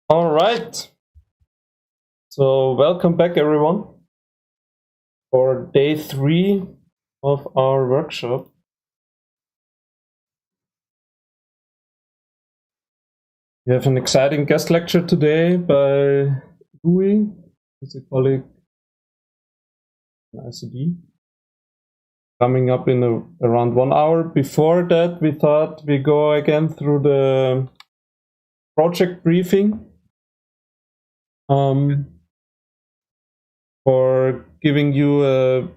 All right. So welcome back, everyone, for day 3 of our workshop. We have an exciting guest lecture today by Louis, who's a colleague in ICD, coming up in around 1 hour. Before that, we thought we go again through the project briefing for giving you a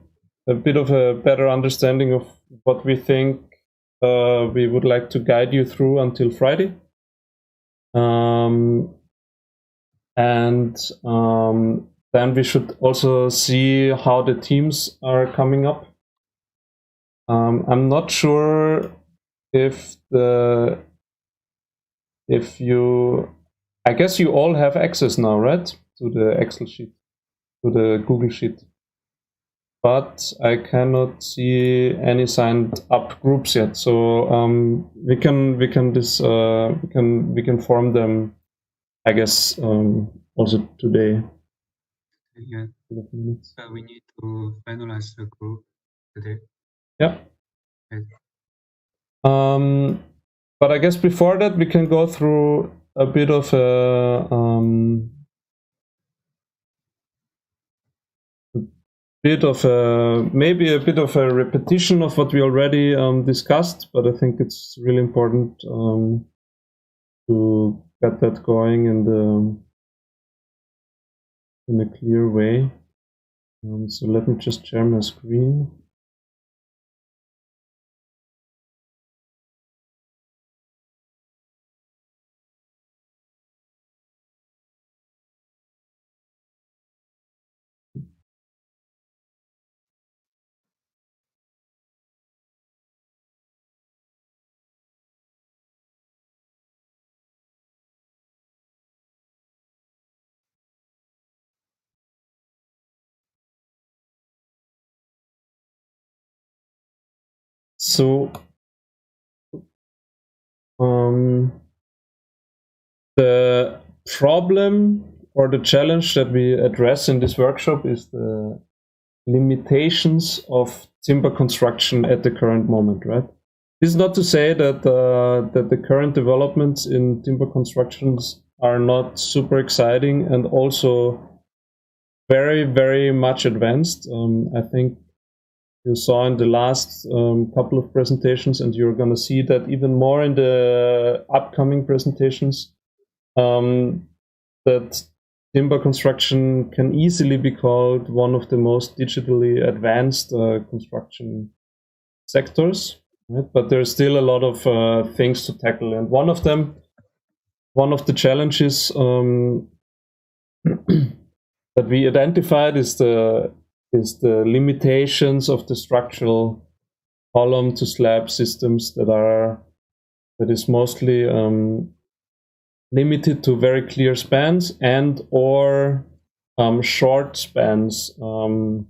bit of a better understanding of what we think we would like to guide you through until Friday. Then we should also see how the teams are coming up. I'm not sure if I guess you all have access now, right, to the Excel sheet, to the Google Sheet, but I cannot see any signed up groups yet. So we can form them, I guess, also today. Yeah. We need to finalize the group today. Yeah. Okay. But I guess before that, we can go through a bit of a maybe a bit of a repetition of what we already discussed, but I think it's really important to get that going in a clear way. So let me just share my screen. So the problem or the challenge that we address in this workshop is the limitations of timber construction at the current moment, right? This is not to say that that the current developments in timber constructions are not super exciting and also very, very much advanced. I think you saw in the last couple of presentations, and you're going to see that even more in the upcoming presentations, that timber construction can easily be called one of the most digitally advanced construction sectors, right? But there's still a lot of things to tackle, and one of the challenges that we identified is the limitations of the structural column to slab systems that is mostly limited to very clear spans and or short spans and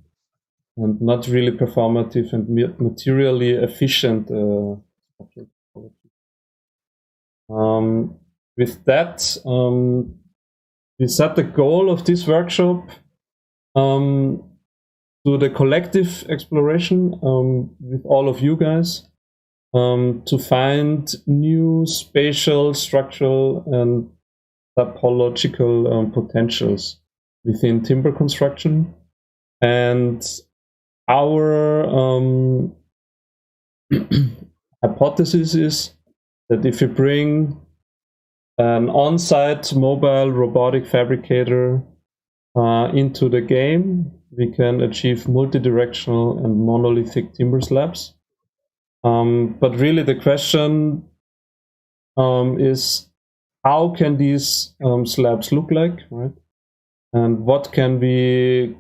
not really performative and materially efficient. With that, we set the goal of this workshop to the collective exploration with all of you guys to find new spatial, structural, and topological potentials within timber construction. And our hypothesis is that if you bring an on-site mobile robotic fabricator into the game, we can achieve multi-directional and monolithic timber slabs. But really the question is, how can these slabs look like, right? And what can we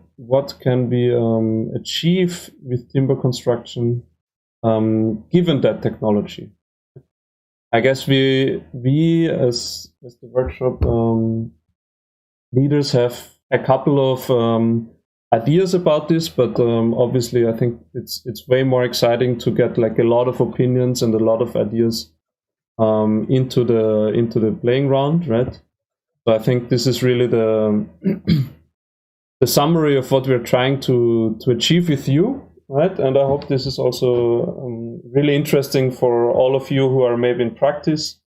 achieve with timber construction given that technology? I guess we as the workshop leaders have a couple of ideas about this, but obviously I think it's way more exciting to get like a lot of opinions and a lot of ideas into the playing round, right? So I think this is really the the summary of what we're trying to achieve with you, right? And I hope this is also really interesting for all of you who are maybe in practice,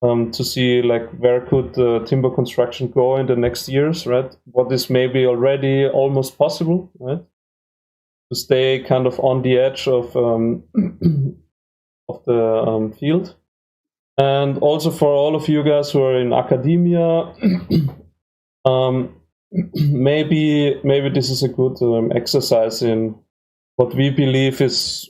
to see like where could timber construction go in the next years, right? What is maybe already almost possible, right? To stay kind of on the edge of the field. And also for all of you guys who are in academia, maybe this is a good exercise in what we believe is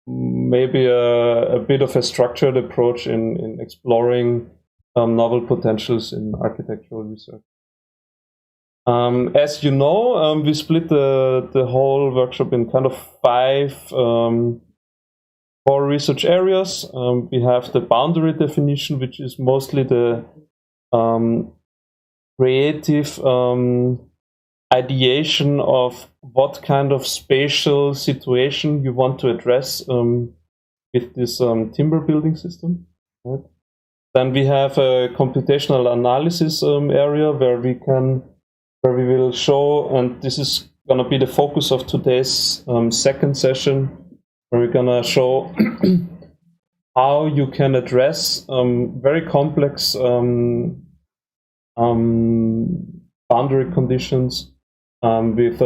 maybe a bit of a structured approach in exploring novel potentials in architectural research. As you know, we split the whole workshop in kind of 5 core research areas. We have the boundary definition, which is mostly the creative ideation of what kind of spatial situation you want to address with this timber building system. Right? Then we have a computational analysis area where we will show, and this is going to be the focus of today's second session, where we're going to show how you can address very complex boundary conditions with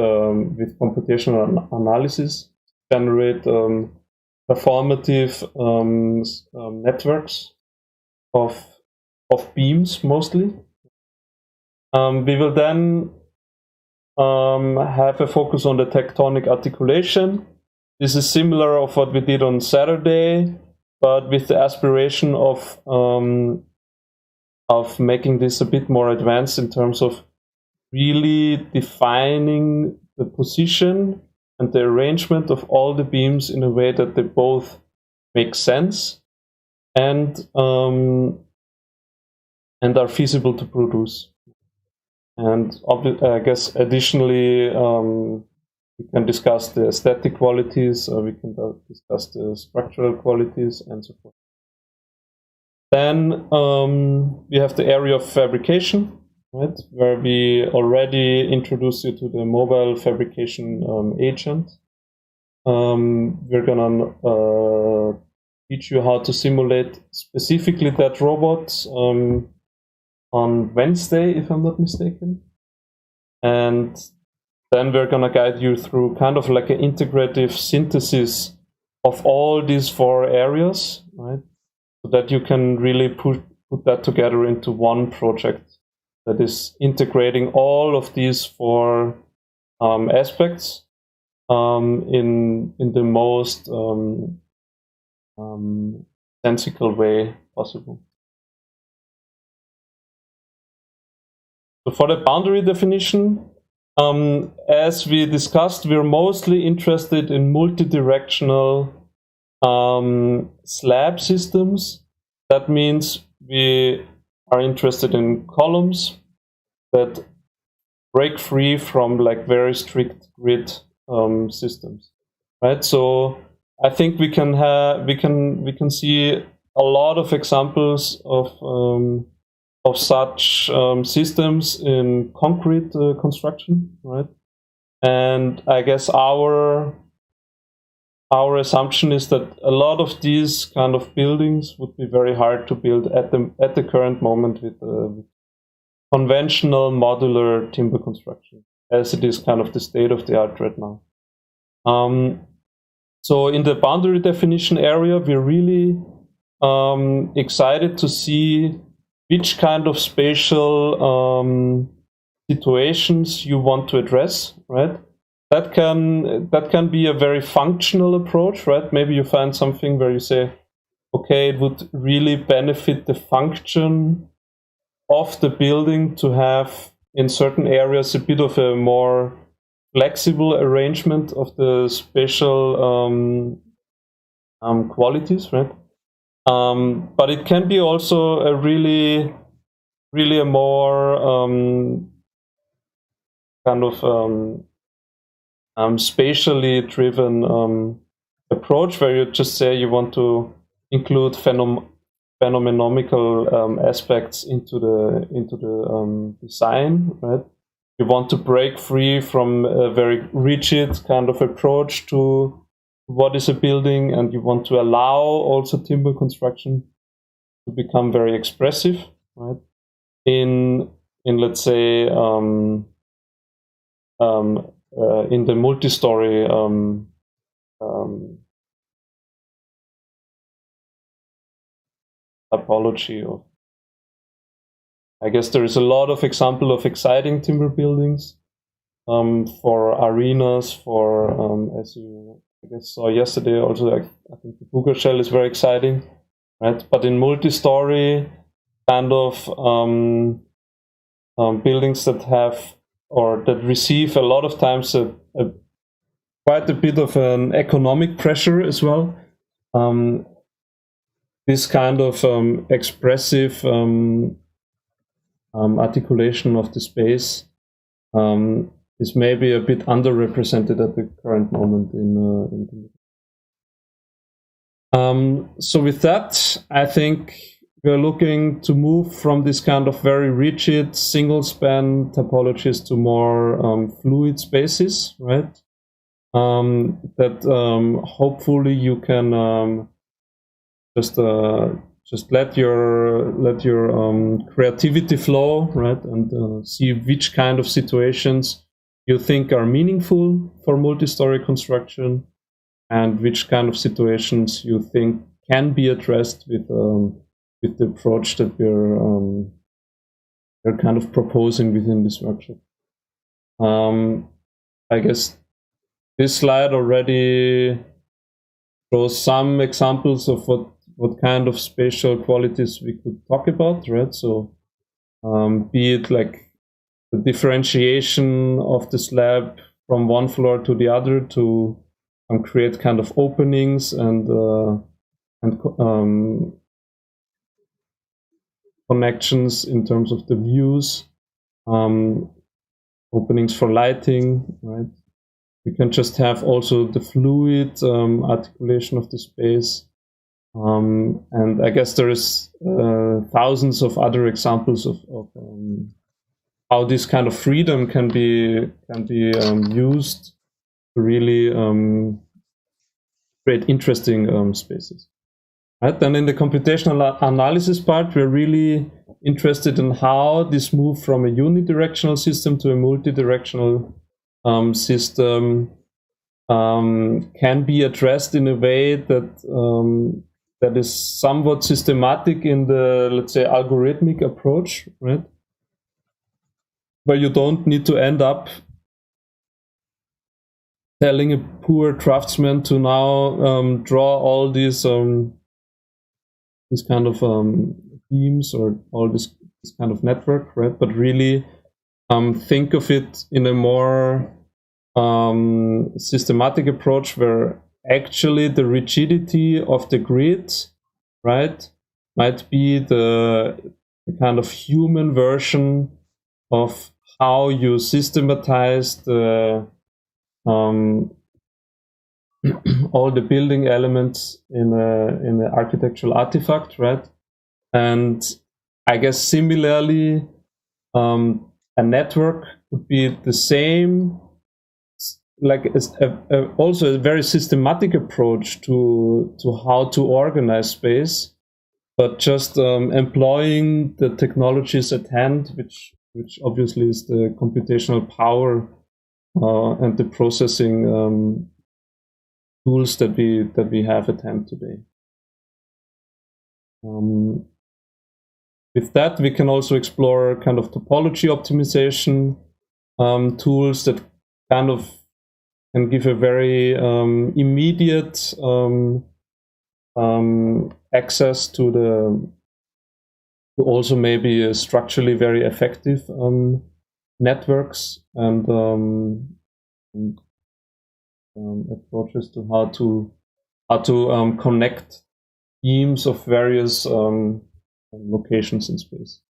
computational analysis, generate performative networks of beams mostly. We will then have a focus on the tectonic articulation. This is similar of what we did on Saturday, but with the aspiration of making this a bit more advanced in terms of really defining the position and the arrangement of all the beams in a way that they both make sense and are feasible to produce. And I guess additionally, we can discuss the aesthetic qualities, or we can discuss the structural qualities, and so forth. Then we have the area of fabrication, right, where we already introduced you to the mobile fabrication agent. We're gonna teach you how to simulate specifically that robot on Wednesday, if I'm not mistaken. And then we're gonna guide you through kind of like an integrative synthesis of all these 4 areas, right? So that you can really put that together into one project that is integrating all of these 4 aspects in the most sensical way possible. So for the boundary definition, as we discussed, we're mostly interested in multi-directional slab systems. That means we are interested in columns that break free from like very strict grid systems, right? So I think we can see a lot of examples of such systems in concrete construction, right? And I guess our assumption is that a lot of these kind of buildings would be very hard to build at the current moment with conventional modular timber construction, as it is kind of the state of the art right now. So in the boundary definition area, we're really excited to see which kind of spatial situations you want to address, right? That can be a very functional approach, right? Maybe you find something where you say, okay, it would really benefit the function of the building to have in certain areas a bit of a more flexible arrangement of the spatial qualities, right? But it can be also a really a more kind of spatially driven approach, where you just say you want to include phenomenomical aspects into the design, right? You want to break free from a very rigid kind of approach to what is a building, and you want to allow also timber construction to become very expressive, right? In let's say in the multi-story typology of, I guess there is a lot of example of exciting timber buildings for arenas, for as you I guess saw yesterday also, I think the Buga shell is very exciting, right? But in multi-story kind of buildings that have or that receive a lot of times quite a bit of an economic pressure as well. This kind of expressive articulation of the space is maybe a bit underrepresented at the current moment in so with that, I think we're looking to move from this kind of very rigid single span typologies to more fluid spaces, right? That hopefully you can just let your creativity flow, right, and see which kind of situations you think are meaningful for multi-story construction, and which kind of situations you think can be addressed with the approach that we're kind of proposing within this workshop. I guess this slide already shows some examples of what kind of spatial qualities we could talk about, right? So be it like the differentiation of the slab from one floor to the other to create kind of openings and connections in terms of the views, openings for lighting, right? We can just have also the fluid articulation of the space. And I guess there is thousands of other examples of how this kind of freedom can be used to really create interesting spaces. Right? Then in the computational analysis part, we're really interested in how this move from a unidirectional system to a multidirectional system can be addressed in a way that that is somewhat systematic in the, let's say, algorithmic approach, right? Where you don't need to end up telling a poor craftsman to now draw all these kind of beams or all this kind of network, right? But really think of it in a more systematic approach where actually the rigidity of the grid, right, might be the kind of human version of how you systematize the all the building elements in an architectural artifact, right? And I guess similarly, a network would be the same, like also a very systematic approach to how to organize space, but just employing the technologies at hand, which obviously is the computational power and the processing tools that we have at hand today. With that, we can also explore kind of topology optimization tools that kind of can give a very immediate access to also maybe structurally very effective networks and approaches to how to connect beams of various locations in space.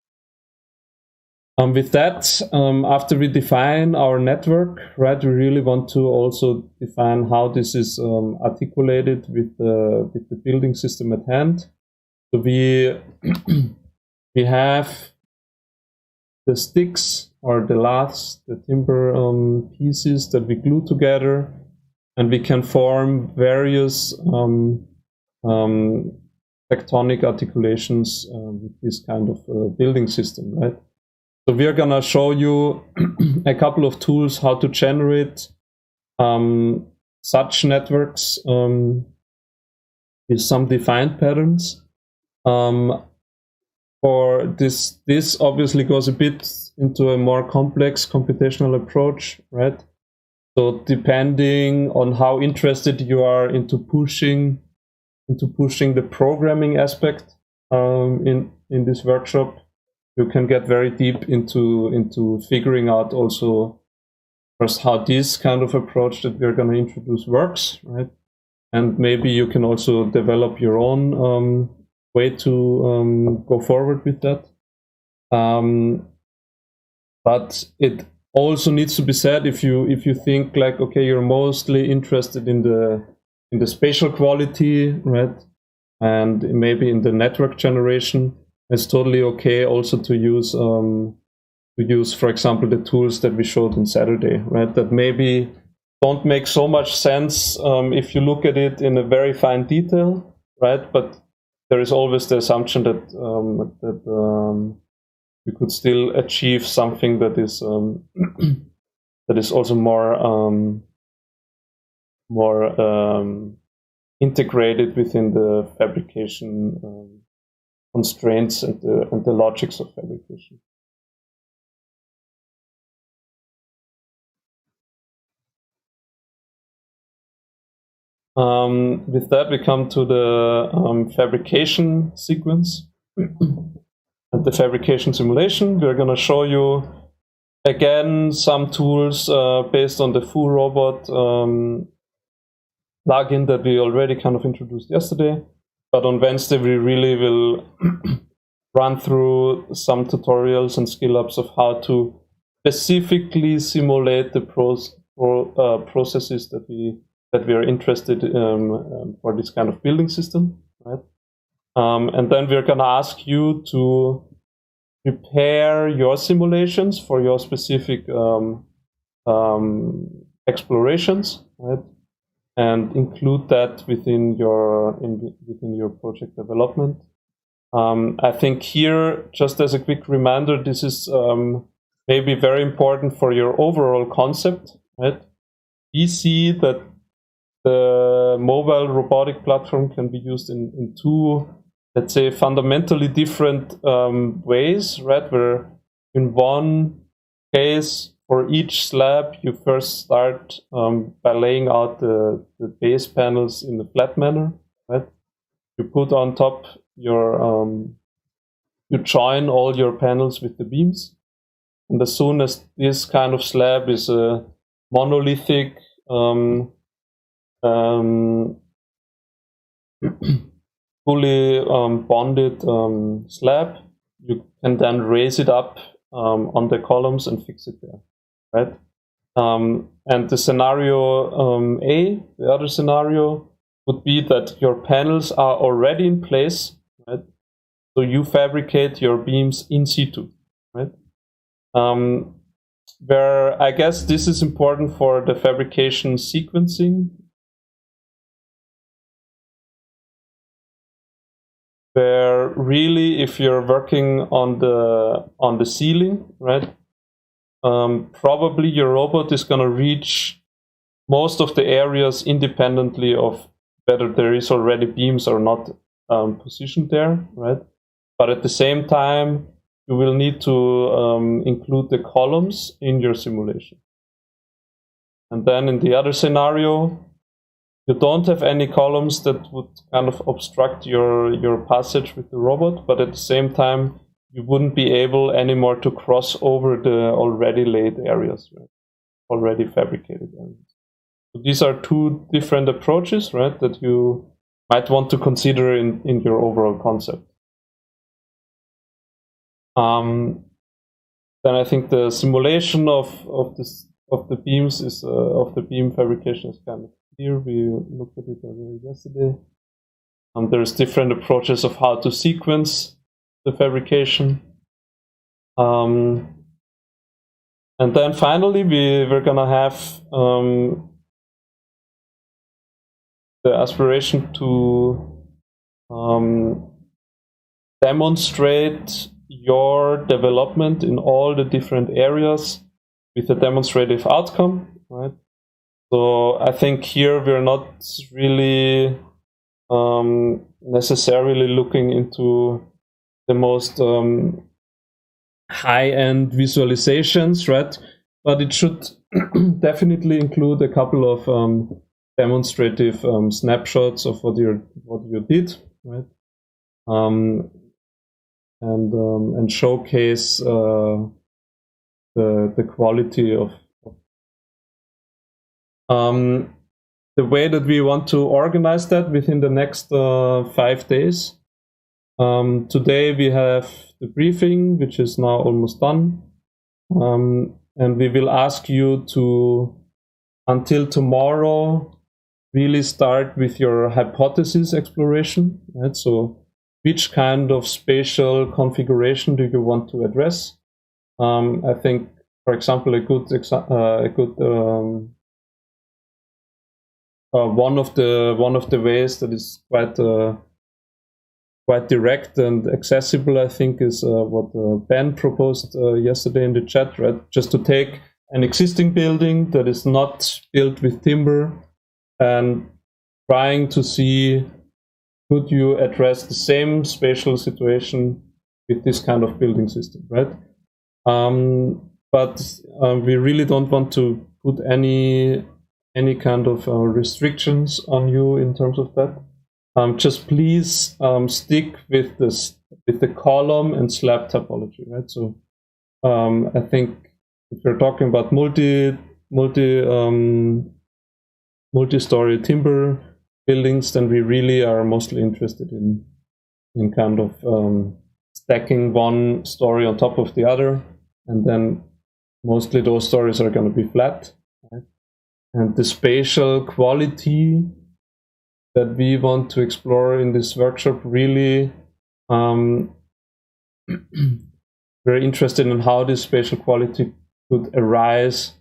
With that, after we define our network, right, we really want to also define how this is articulated with the building system at hand. So we have the sticks or the laths, the timber pieces that we glue together, and we can form various tectonic articulations with this kind of building system, right? So we are gonna show you a couple of tools how to generate such networks with some defined patterns. For this obviously goes a bit into a more complex computational approach, right? So depending on how interested you are into pushing the programming aspect in this workshop, you can get very deep into figuring out also first how this kind of approach that we're going to introduce works, right? And maybe you can also develop your own way to go forward with that. But it also needs to be said, if you think like, okay, you're mostly interested in the spatial quality, right, and maybe in the network generation, it's totally okay also to use, for example, the tools that we showed on Saturday, right, that maybe don't make so much sense if you look at it in a very fine detail, right, but there is always the assumption that you could still achieve something that is that is also more integrated within the fabrication constraints and the logics of fabrication. With that, we come to the fabrication sequence and the fabrication simulation. We're going to show you again some tools based on the full robot plugin that we already kind of introduced yesterday. But on Wednesday, we really will run through some tutorials and skill ups of how to specifically simulate the processes that we are interested in for this kind of building system, right? And then we're going to ask you to prepare your simulations for your specific explorations, right? And include that within your project development. I think here, just as a quick reminder, this is maybe very important for your overall concept, right? We see that the mobile robotic platform can be used in two, let's say, fundamentally different ways, right? Where in one case, for each slab, you first start by laying out the base panels in a flat manner, right? You put on top your, you join all your panels with the beams. And as soon as this kind of slab is a monolithic, fully bonded slab, you can then raise it up on the columns and fix it there, right? And the scenario A, the other scenario, would be that your panels are already in place, right? So you fabricate your beams in situ, right? Where I guess this is important for the fabrication sequencing, where really, if you're working on the ceiling, right, probably your robot is going to reach most of the areas independently of whether there is already beams or not positioned there, right? But at the same time, you will need to include the columns in your simulation. And then in the other scenario, you don't have any columns that would kind of obstruct your passage with the robot, but at the same time, you wouldn't be able anymore to cross over the already laid areas, right? Already fabricated areas. So these are two different approaches, right, that you might want to consider in your overall concept. then I think the simulation of the beams is of the beam fabrication is kind of clear. We looked at it already yesterday. There's different approaches of how to sequence the fabrication. And then finally, we're gonna have the aspiration to demonstrate your development in all the different areas with a demonstrative outcome, right? So I think here we're not really necessarily looking into the most high-end visualizations, right? But it should definitely include a couple of demonstrative snapshots of what you did, right? And showcase the quality of the way that we want to organize that within the next 5 days. Today we have the briefing, which is now almost done, and we will ask you to, until tomorrow, really start with your hypothesis exploration, right? So which kind of spatial configuration do you want to address? I think, for example, one of the ways that is quite direct and accessible, I think, is what Ben proposed yesterday in the chat, right? Just to take an existing building that is not built with timber and trying to see, could you address the same spatial situation with this kind of building system, right? But we really don't want to put any kind of restrictions on you in terms of that. Just please stick with the column and slab topology, right? So I think if you're talking about multi-story timber buildings, then we really are mostly interested in kind of stacking one story on top of the other, and then mostly those stories are going to be flat, right? And the spatial quality that we want to explore in this workshop, really very interested in how this spatial quality could arise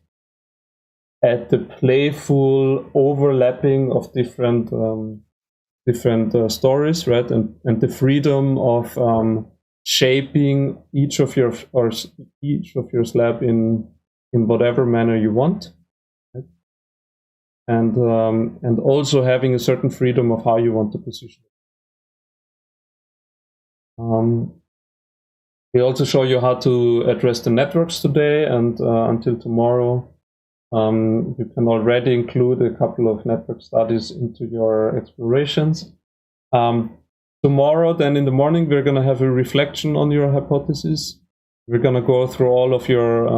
at the playful overlapping of different stories, right? And the freedom of shaping each of your slab in whatever manner you want, right? And also having a certain freedom of how you want to position it. We also show you how to address the networks today, and until tomorrow you can already include a couple of network studies into your explorations. Tomorrow, then in the morning, we're going to have a reflection on your hypothesis. We're going to go through all of your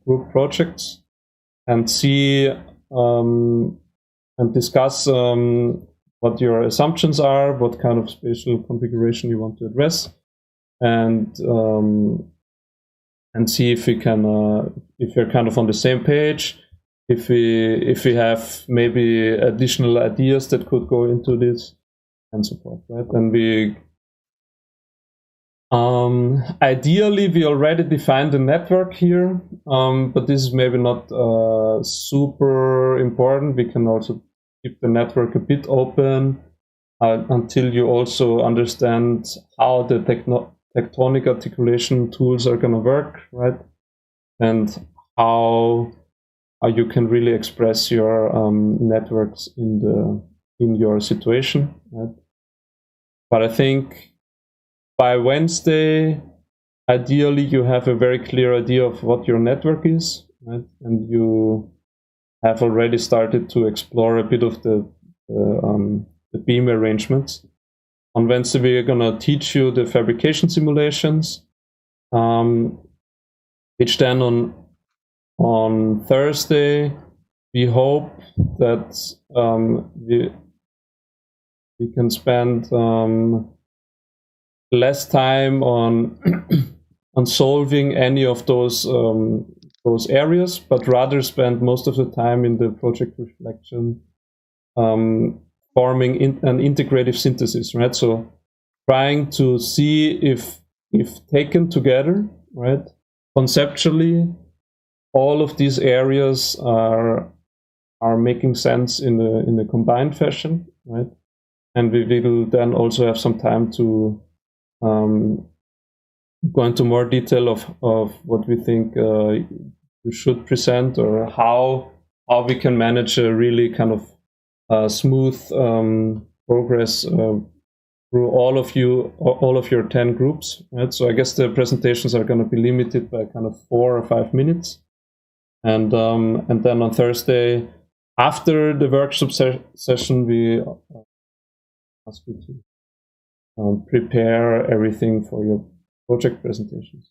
group projects and see and discuss what your assumptions are, what kind of spatial configuration you want to address, and see if we can, if you're kind of on the same page, if we have maybe additional ideas that could go into this, and so forth, right? And we ideally we already defined the network here, but this is maybe not super important. We can also keep the network a bit open until you also understand how the tectonic articulation tools are going to work, right? And how you can really express your networks in your situation, right? But I think by Wednesday, ideally you have a very clear idea of what your network is, right? And you have already started to explore a bit of the beam arrangements. On Wednesday, we're going to teach you the fabrication simulations, which then on Thursday, we hope that we can spend less time on on solving any of those areas, but rather spend most of the time in the project reflection, forming an integrative synthesis, right? So trying to see if taken together, right, conceptually, all of these areas are making sense in a combined fashion, right? And we will then also have some time to go into more detail of what we think we should present, or how we can manage a really kind of smooth progress through all of your 10 groups, right? So I guess the presentations are going to be limited by kind of 4 or 5 minutes, and then on Thursday after the workshop session we ask you to prepare everything for your project presentations.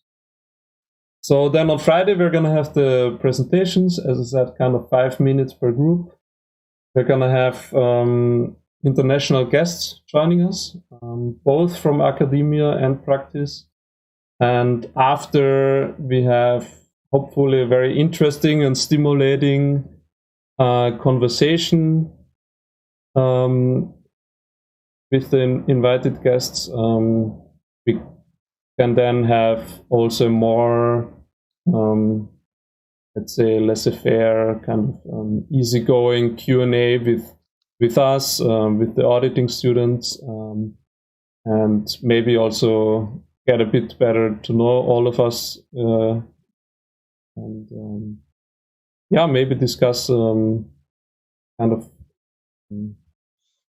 So then on Friday we're going to have the presentations, as I said, kind of 5 minutes per group. We're going to have international guests joining us, both from academia and practice. And after, we have hopefully a very interesting and stimulating conversation with the invited guests. We can then have also more, let's say, laissez-faire, kind of easygoing Q&A with us, with the auditing students, and maybe also get a bit better to know all of us, and yeah, maybe discuss kind of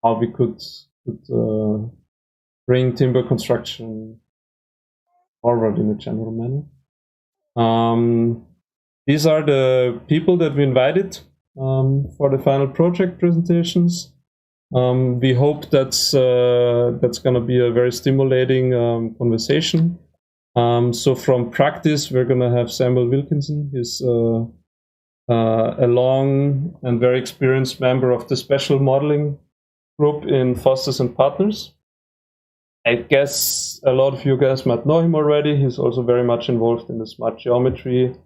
how we could bring timber construction forward in a general manner. These are the people that we invited for the final project presentations. We hope that's going to be a very stimulating conversation. So from practice, we're going to have Samuel Wilkinson. He's a long and very experienced member of the special modeling group in Fosters and Partners. I guess a lot of you guys might know him already. He's also very much involved in the smart geometry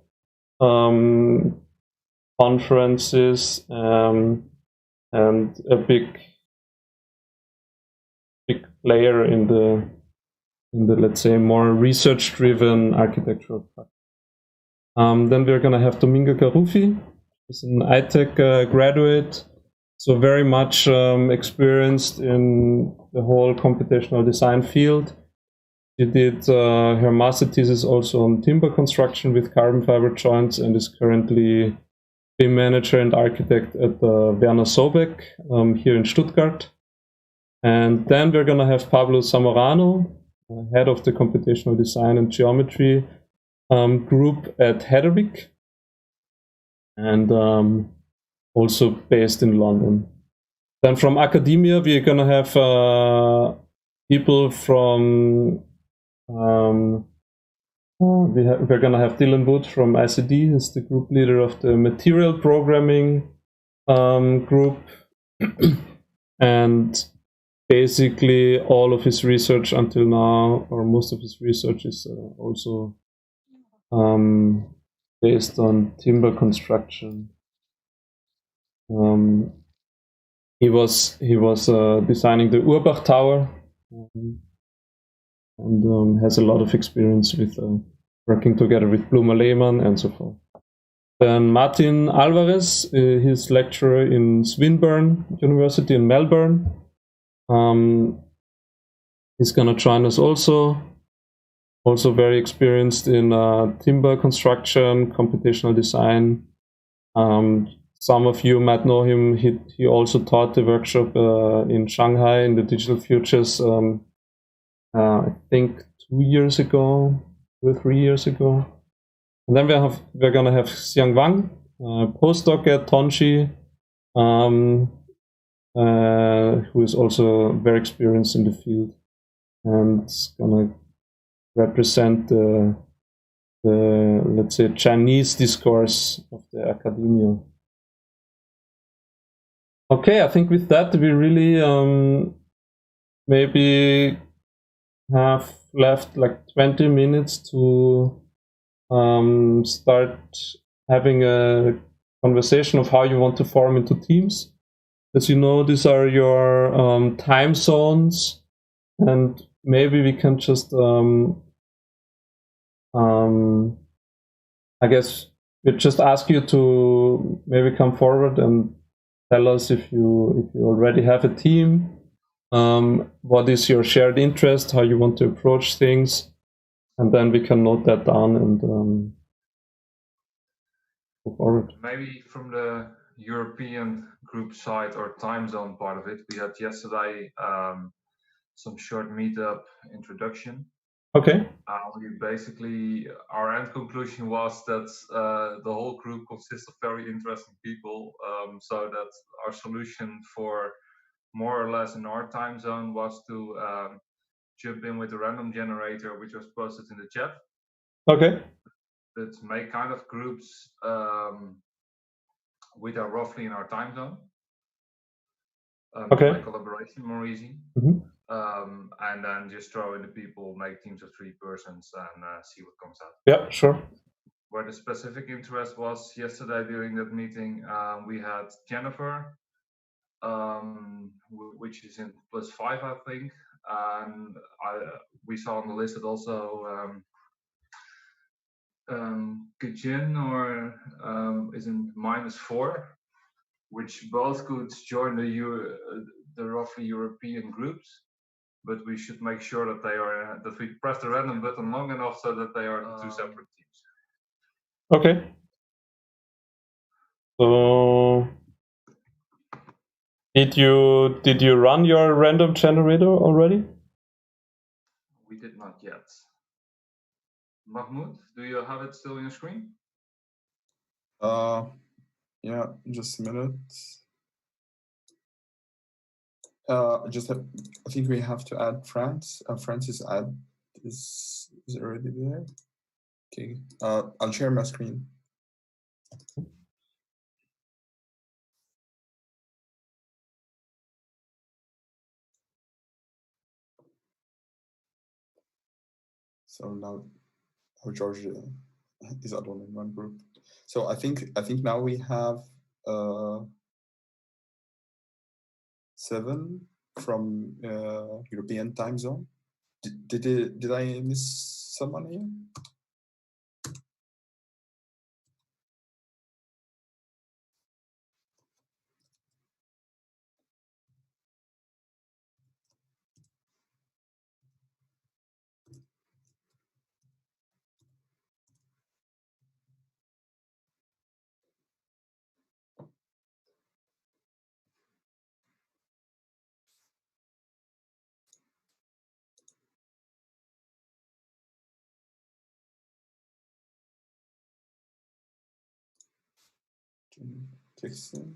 conferences, and a big player in the let's say more research-driven architectural practice. Then we're going to have Domingo Carufi, who's an ITech graduate, so very much experienced in the whole computational design field. She did her master thesis also on timber construction with carbon fiber joints, and is currently BIM manager and architect at Werner Sobeck here in Stuttgart. And then we're going to have Pablo Zamorano, head of the computational design and geometry group at Hedderwick, and also based in London. Then from academia, we're going to have people from we're going to have Dylan Wood from ICD. He's the group leader of the material programming group, and basically all of his research until now, or most of his research, is also based on timber construction. He was designing the Urbach Tower, and has a lot of experience with working together with Blumer Lehmann and so forth. Then Martin Alvarez, he's lecturer in Swinburne University in Melbourne. He's gonna join us also very experiensed in timber construction, computational design. Some of you might know him. He also taught the workshop in Shanghai in the Digital Futures, I think 2 years ago, 2 or 3 years ago. And then we're gonna have Xiang Wang, postdoc at Tongji, who is also very experienced in the field, and is gonna represent the let's say Chinese discourse of the academia. Okay, I think with that we really maybe have left like 20 minutes to start having a conversation of how you want to form into teams. As you know, these are your time zones, and maybe we can just I guess we just ask you to maybe come forward and tell us if you already have a team, what is your shared interest, how you want to approach things, and then we can note that down and go forward. Maybe from the European group side or time zone part of it, we had yesterday some short meetup introduction. Okay. We basically, our end conclusion was that the whole group consists of very interesting people, so that our solution for more or less in our time zone was to jump in with a random generator, which was posted in the chat. Okay. But make kind of groups which are roughly in our time zone. Okay. To make collaboration more easy. Mm-hmm. And then just throw in the people, make teams of 3 persons, and see what comes out. Yeah, sure. Where the specific interest was yesterday during that meeting, we had Jennifer, which is in +5, I think, and we saw on the list that also Kajin is in -4, which both could join the roughly European groups. But we should make sure that they are that we press the random button long enough so that they are 2 separate teams. Okay. So did you run your random generator already? We did not yet. Mahmoud, do you have it still on your screen? Yeah, just a minute. I think we have to add France. France's ad is already there. Okay, I'll share my screen. So now, George is alone in one group. So I think now we have 7 from European time zone. Did I miss someone here? Texting.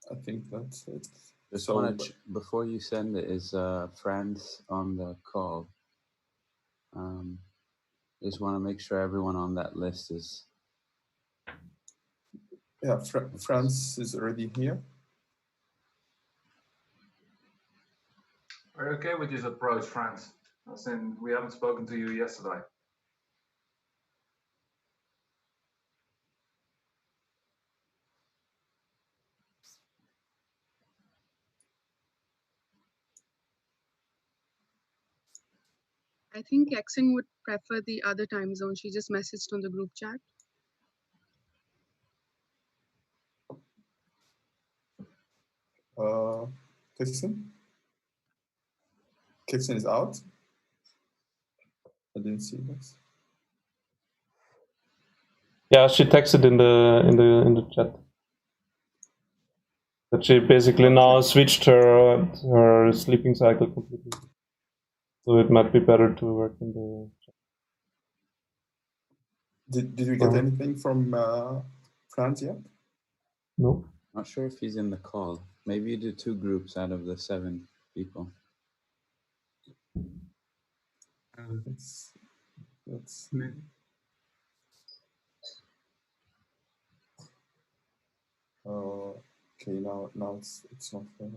I think that's it. Just So want to before you send it, is France on the call? Just want to make sure everyone on that list is. Yeah, France is already here. Are you okay with this approach, France? As in, we haven't spoken to you yesterday. I think Exing would prefer the other time zone. She just messaged on the group chat. Kixon is out. I didn't see this. Yeah, she texted in the chat that she basically now switched her sleeping cycle completely. So it might be better to work in the chat. Did we get anything from France yet? No. Not sure if he's in the call. Maybe you do 2 groups out of the 7 people. Let's maybe. Okay, now it's not fair.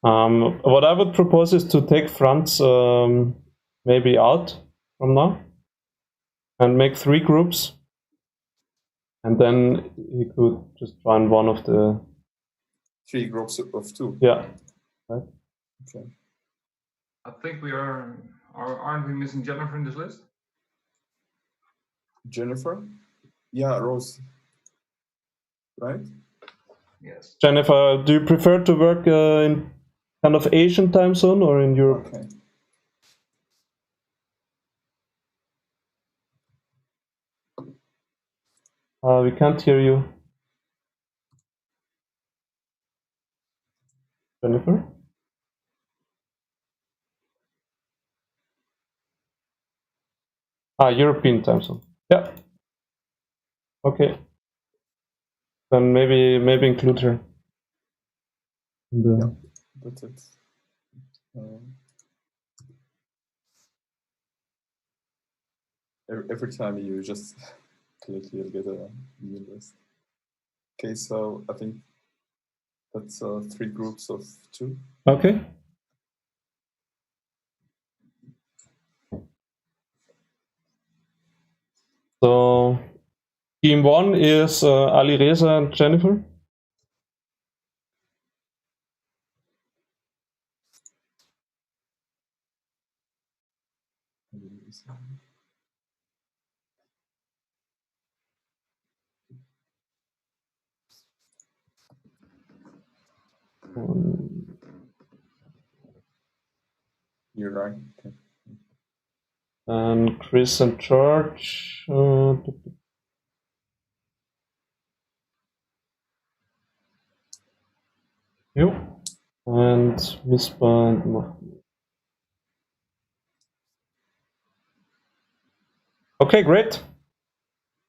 What I would propose is to take Franz maybe out from now and make 3 groups, and then he could just join one of the 3 groups of 2. Yeah. Right. Okay. I think aren't we missing Jennifer in this list? Jennifer? Yeah, Rose. Right? Yes. Jennifer, do you prefer to work in kind of Asian time zone or in Europe? Okay. We can't hear you. Jennifer? European time zone. Yeah. Okay. Then maybe include her. Yeah, that's it. Every time you just click, you'll get a new list. Okay, so I think that's 3 groups of 2. Okay. So team 1 is Ali Reza and Jennifer. You're right. Okay. And Chris and George. You. And Mispa and Mahmoud. Okay, great.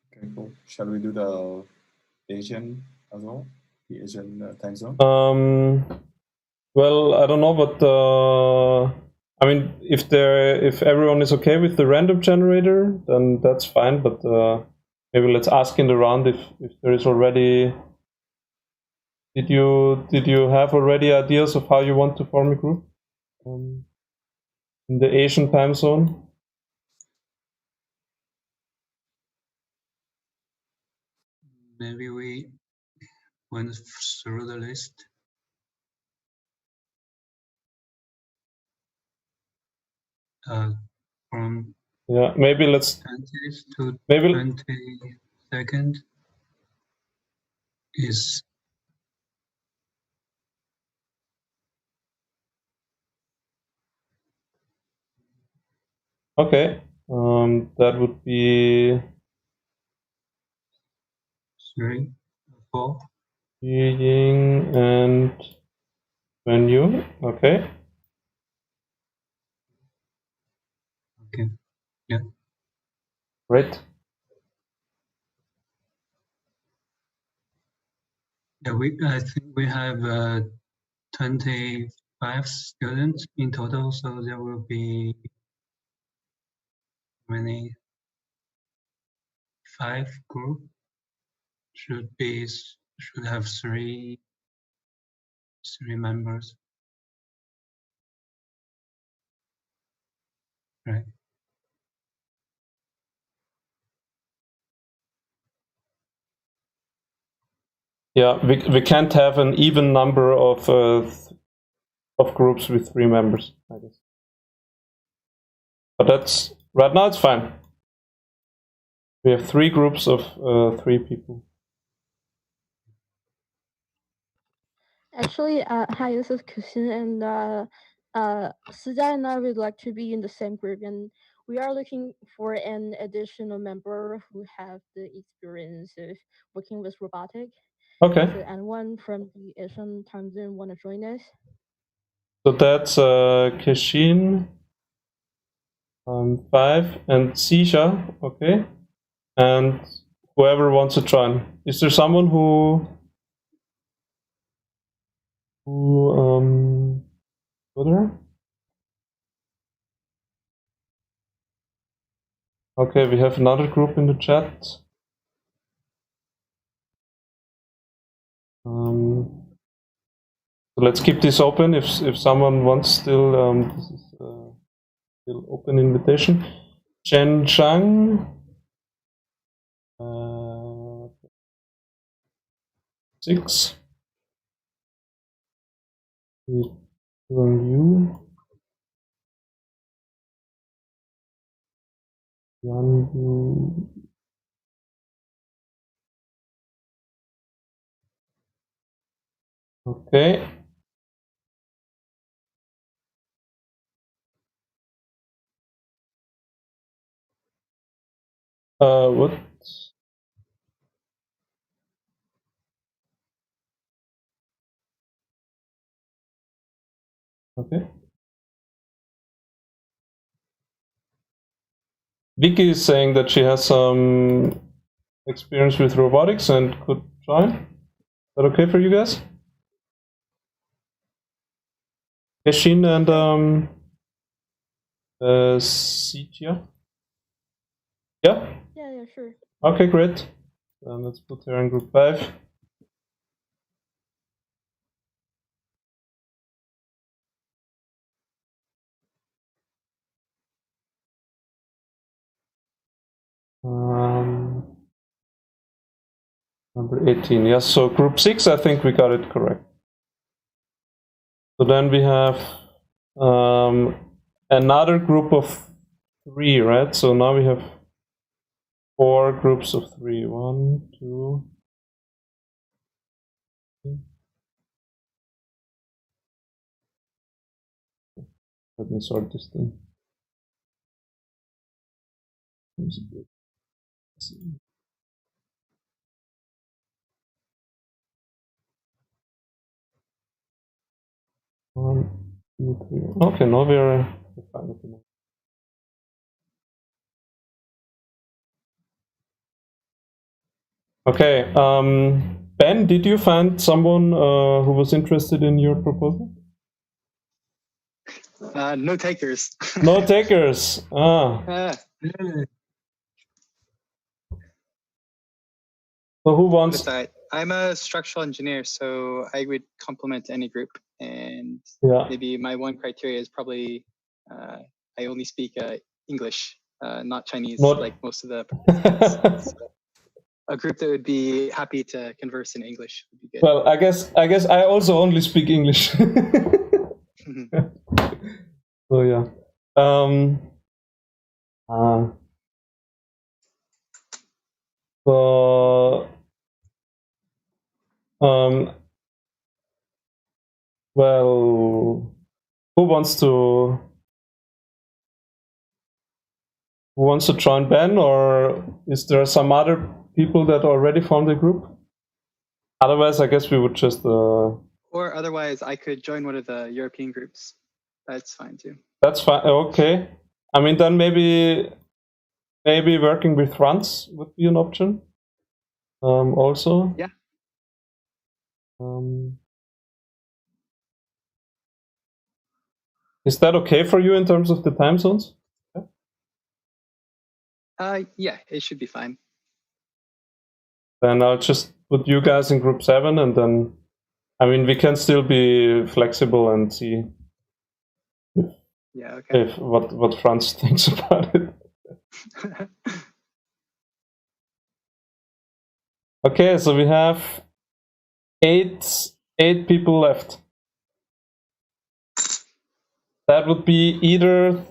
Okay, cool. Shall we do the Asian as well? The Asian time zone? Well, I don't know, but I mean, if everyone is okay with the random generator, then that's fine. But maybe let's ask in the round if there is already. Did you have already ideas of how you want to form a group in the Asian time zone? Maybe we went through the list. From Maybe let's 20th to maybe 22nd is okay. That would be 3, 4. Ying and Menu. Okay. Okay. Yeah. Great. Yeah, I think we have 25 students in total, so there will be many 5 group should have 3 members, right? Yeah, we can't have an even number of groups with 3 members, I guess. But that's right now it's fine. We have 3 groups of 3 people. Actually, hi, this is Kusin, and Sujai and I would like to be in the same group, and we are looking for an additional member who have the experience of working with robotic. Okay. So anyone from the Asian time zone want to join us? So that's Kashin, 5, and Sisha, okay, and whoever wants to join. Is there someone who Twitter. Okay, we have another group in the chat. So let's keep this open. If someone wants still, this is still open invitation. Chen Chang. 6. You. Yan. Okay. What? Okay. Vicky is saying that she has some experience with robotics and could join. Is that okay for you guys? Keshin and Sitya? Yeah? Yeah, sure. Okay, great. Then let's put her in group 5. Number 18. Yes, so group 6, I think we got it correct. So then we have another group of 3, right? So now we have 4 groups of 3. 1, 2. Let me sort this thing. One, 2, 3. Okay, now we're fine with it. Okay, Ben, did you find someone who was interested in your proposal? No takers. No takers. So who wants? I'm a structural engineer, so I would complement any group. And maybe my one criteria is probably I only speak English, not Chinese, like most of the participants. So a group that would be happy to converse in English would be good. Well, I guess I also only speak English. So yeah. So well, who wants to join Ben, or is there some other people that already formed the group? Otherwise, I guess we would just. Or otherwise, I could join one of the European groups. That's fine too. That's fine. Okay. I mean, then maybe working with Franz would be an option. Also. Yeah. Is that okay for you in terms of the time zones? Yeah, it should be fine. Then I'll just put you guys in group 7, and then, I mean, we can still be flexible and see if what Franz thinks about it. Okay, so we have 8 people left. That would be either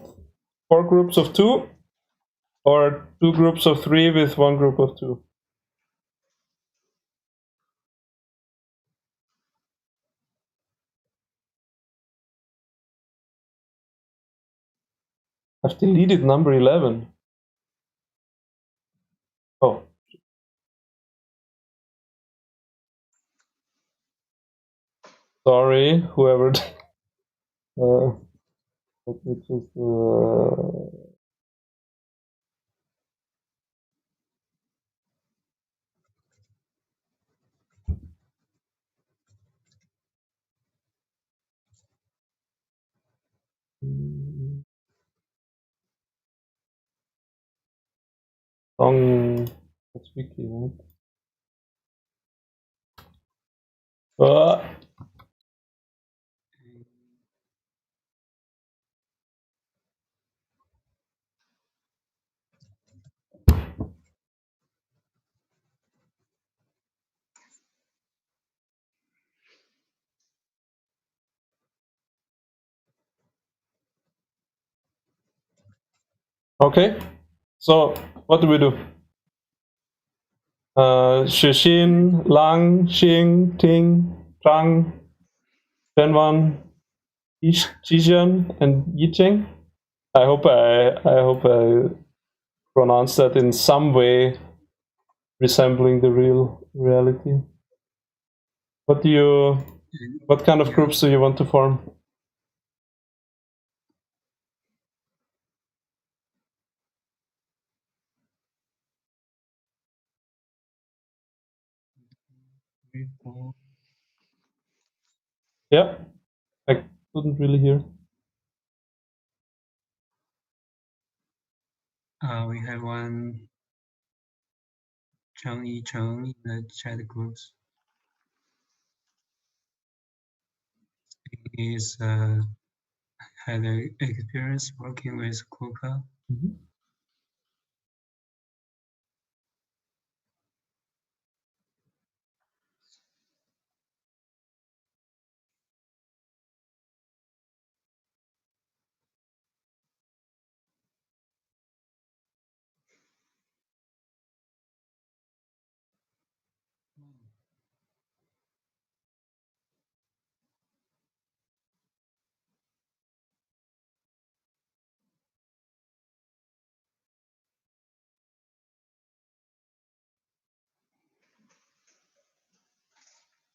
4 groups of 2 or 2 groups of 3 with 1 group of 2. I've deleted number 11. Oh. Sorry, whoever. Let me just. Wrong. That's wiki, right? Okay, so what do we do? Shixin, Lang, Xing, Ting, Zhang, Zhenwan, Jixian, and Yicheng. I hope I pronounced that in some way resembling the real reality. What kind of groups do you want to form? Yeah, I couldn't really hear. We have one Chang Yicheng in the chat groups. He's had experience working with KUKA.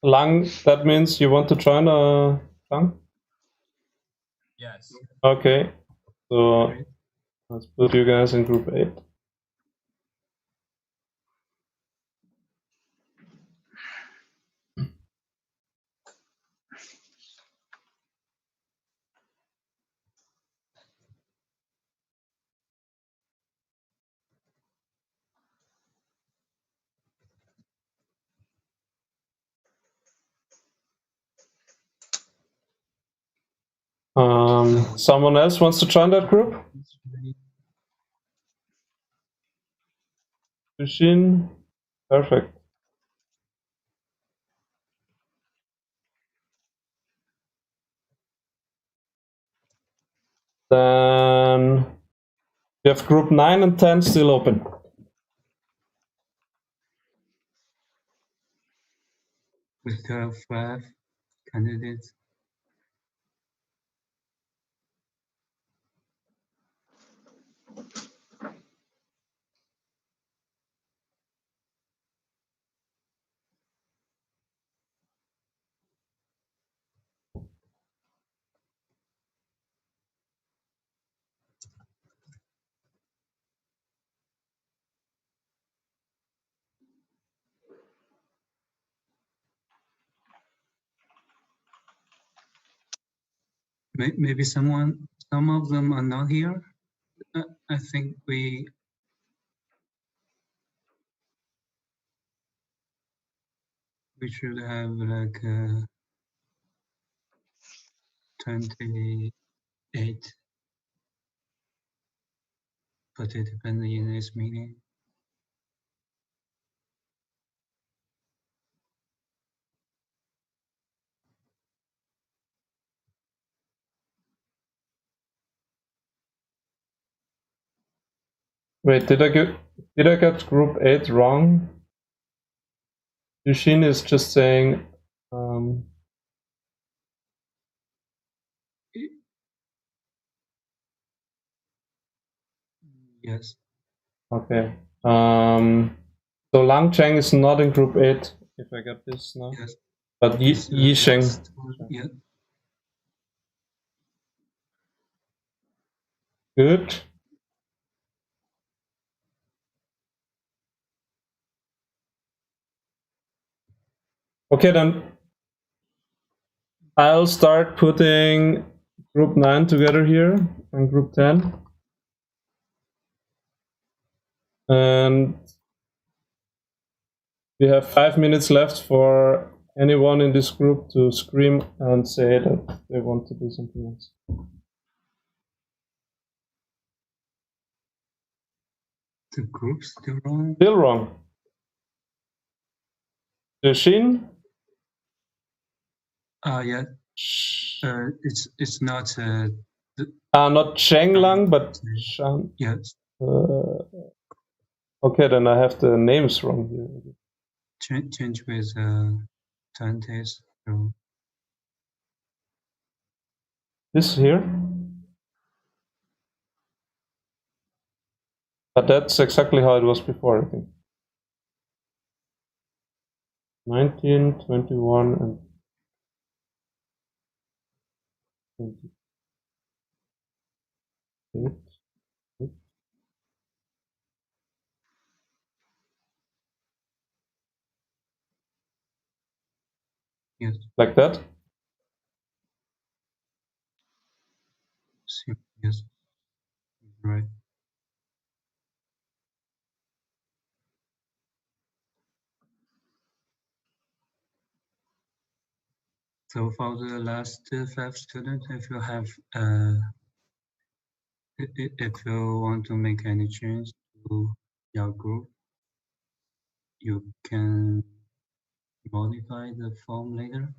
Lang, that means you want to join Lang? Yes. Okay, so let's put you guys in group 8. Someone else wants to join that group? Sushin? Perfect. Then we have group 9 and 10 still open. We still have 5 candidates. Maybe some of them are not here. I think we should have like 28 participants in this meeting. Wait, did I get group 8 wrong? Yushin is just saying Yes. okay. So Lang Cheng is not in group 8, if I get this now. Yes. But Yisheng. Yeah. Good. Okay, then I'll start putting group 9 together here and group 10. And we have 5 minutes left for anyone in this group to scream and say that they want to do something else. The group's still wrong? Still wrong. Jashin? Yeah. It's not not Chenglang, but Shan. Yes. Okay, then I have the names wrong here. Change with 20s. So. This here? But that's exactly how it was before, I think. 19, 21, and 28. Yes. Like that? Yes. Right. So for the last 5 students, if you have if you want to make any change to your group, you can modify the form later.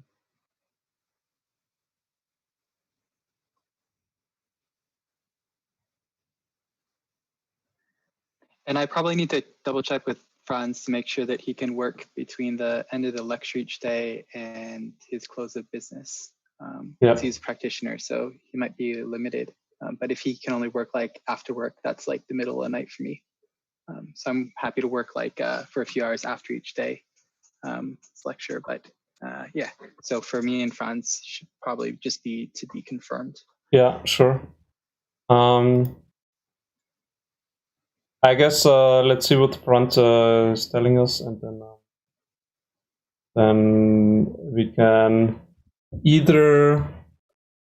And I probably need to double check with Franz to make sure that he can work between the end of the lecture each day and his close of business. He's a practitioner, so he might be limited. But if he can only work like after work, that's like the middle of the night for me. So I'm happy to work like for a few hours after each day lecture. But yeah, so for me and Franz should probably just be to be confirmed. Yeah, sure. I guess let's see what Franz is telling us, and then we can either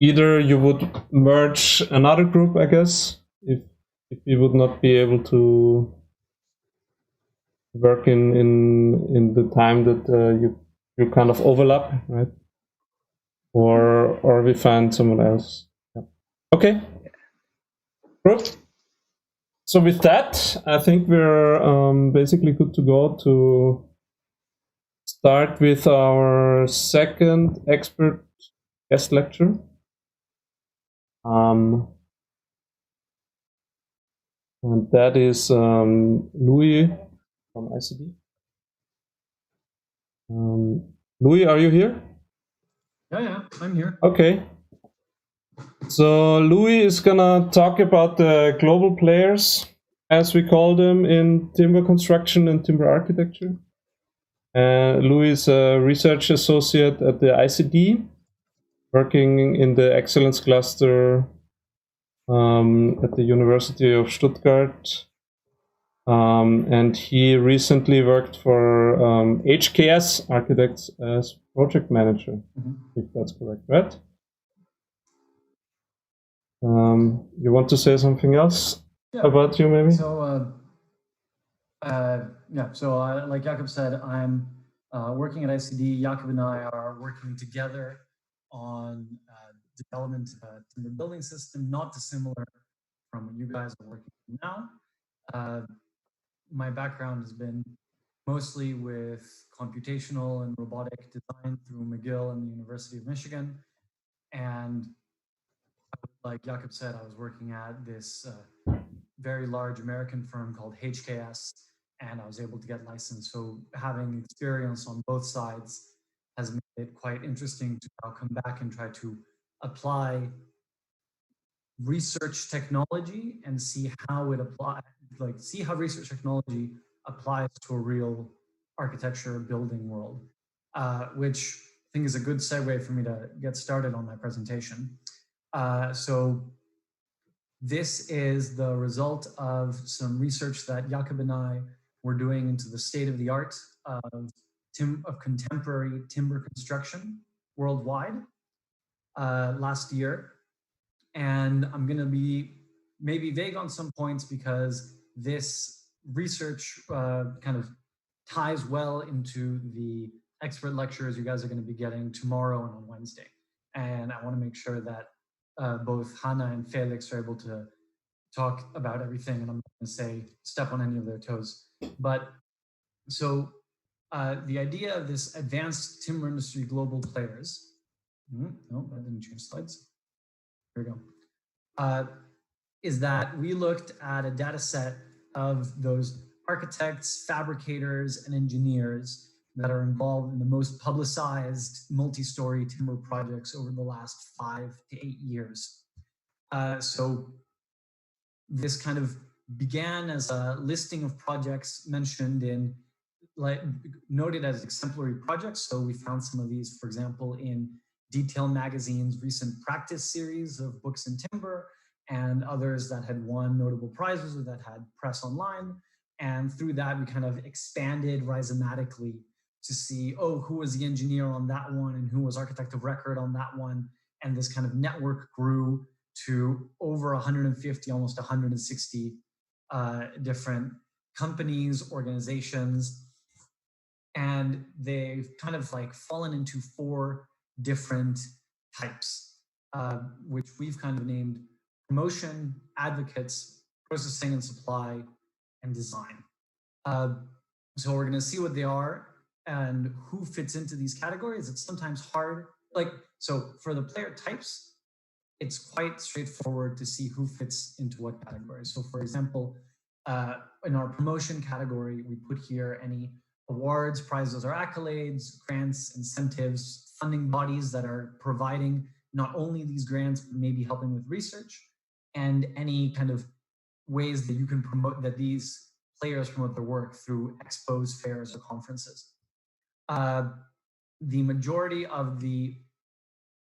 you would merge another group, I guess, if you would not be able to work in the time that you kind of overlap, right? Or we find someone else. Yeah. Okay. Good. So with that, I think we're basically good to go to start with our second expert guest lecture. And that is Louis from ICD. Louis, are you here? Yeah, I'm here. Okay. So Louis is gonna talk about the global players, as we call them, in timber construction and timber architecture. Louis is a research associate at the ICD, working in the excellence cluster at the University of Stuttgart. And he recently worked for HKS Architects as project manager, if that's correct, right? You want to say something else about you, maybe? So, like Jakob said, I'm working at ICD. Jakob and I are working together on development of a timber building system, not dissimilar from what you guys are working on now. My background has been mostly with computational and robotic design through McGill and the University of Michigan. And like Jakob said, I was working at this very large American firm called HKS, and I was able to get licensed. So having experience on both sides has made it quite interesting to now come back and try to apply research technology and see how it applies, see how research technology applies to a real architecture building world, which I think is a good segue for me to get started on my presentation. So this is the result of some research that Jakob and I were doing into the state of the art of contemporary timber construction worldwide last year. And I'm going to be maybe vague on some points because this research kind of ties well into the expert lectures you guys are going to be getting tomorrow and on Wednesday. And I want to make sure that both Hannah and Felix are able to talk about everything, and I'm not going to say step on any of their toes. But so the idea of this advanced timber industry global players, no, that didn't change slides. Here we go. Is that we looked at a data set of those architects, fabricators, and engineers that are involved in the most publicized multi-story timber projects over the last 5 to 8 years. So this kind of began as a listing of projects mentioned in, like, noted as exemplary projects. So we found some of these, for example, in Detail Magazine's recent practice series of books in timber, and others that had won notable prizes or that had press online. And through that, we kind of expanded rhizomatically to see, oh, who was the engineer on that one and who was architect of record on that one. And this kind of network grew to over 150, almost 160 different companies, organizations. And they've kind of like fallen into 4 different types, which we've kind of named promotion, advocates, processing and supply, and design. So we're going to see what they are and who fits into these categories. It's sometimes hard. So for the player types, it's quite straightforward to see who fits into what category. So for example, in our promotion category, we put here any awards, prizes, or accolades, grants, incentives, funding bodies that are providing not only these grants, but maybe helping with research, and any kind of ways that you can promote, that these players promote their work through expos, fairs, or conferences. The majority of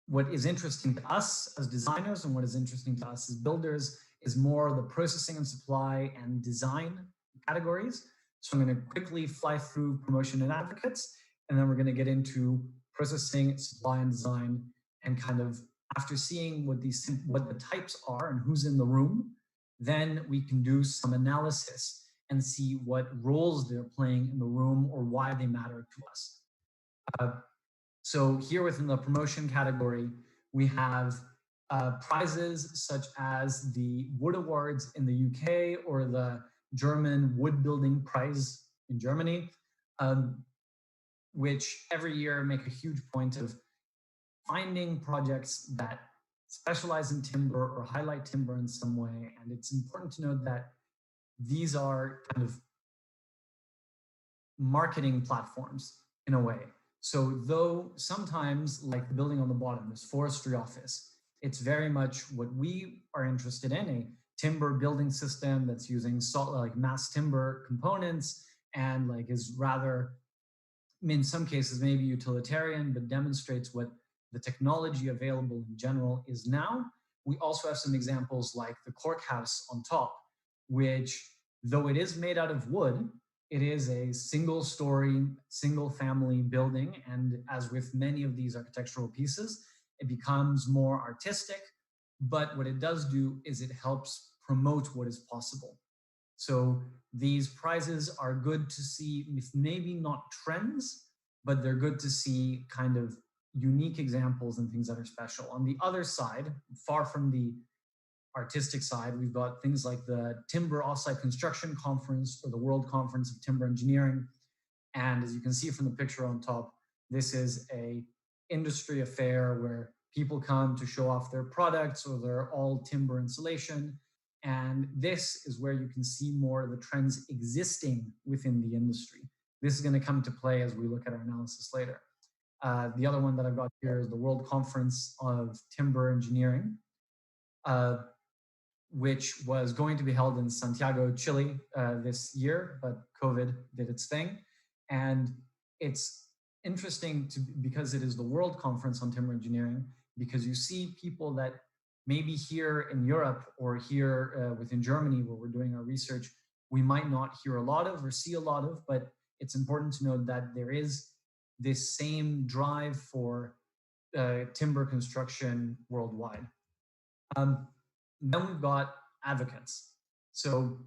what is interesting to us as designers and what is interesting to us as builders is more the processing and supply and design categories. So I'm going to quickly fly through promotion and advocates, and then we're going to get into processing, supply, and design, and kind of after seeing what the types are and who's in the room, then we can do some analysis and see what roles they're playing in the room or why they matter to us. So here within the promotion category, we have prizes such as the Wood Awards in the UK or the German Wood Building Prize in Germany, which every year make a huge point of finding projects that specialize in timber or highlight timber in some way. And it's important to note that these are kind of marketing platforms in a way. So though sometimes, like the building on the bottom, this forestry office, it's very much what we are interested in, a timber building system that's using mass timber components and is rather, in some cases, maybe utilitarian, but demonstrates what the technology available in general is now. We also have some examples like the Cork House on top, which, though it is made out of wood, it is a single-story, single-family building, and as with many of these architectural pieces, it becomes more artistic, but what it does do is it helps promote what is possible. So these prizes are good to see, maybe not trends, but they're good to see kind of unique examples and things that are special. On the other side, far from the artistic side, we've got things like the Timber Offsite Construction Conference or the World Conference of Timber Engineering. And as you can see from the picture on top, this is a industry affair where people come to show off their products or their all timber insulation. And this is where you can see more of the trends existing within the industry. This is going to come into play as we look at our analysis later. The other one that I've got here is the World Conference of Timber Engineering, which was going to be held in Santiago, Chile this year, but COVID did its thing. And it's interesting because it is the World Conference on Timber Engineering, because you see people that maybe here in Europe or here within Germany where we're doing our research, we might not hear a lot of or see a lot of, but it's important to note that there is this same drive for timber construction worldwide. Then we've got advocates. So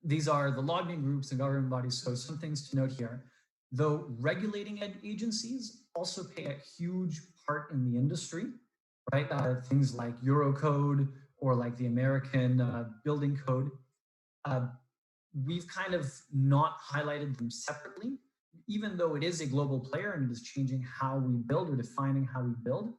these are the lobbying groups and government bodies. So some things to note here. Though regulating agencies also play a huge part in the industry, right? Things like Eurocode or like the American Building Code. We've kind of not highlighted them separately, even though it is a global player and it is changing how we build or defining how we build.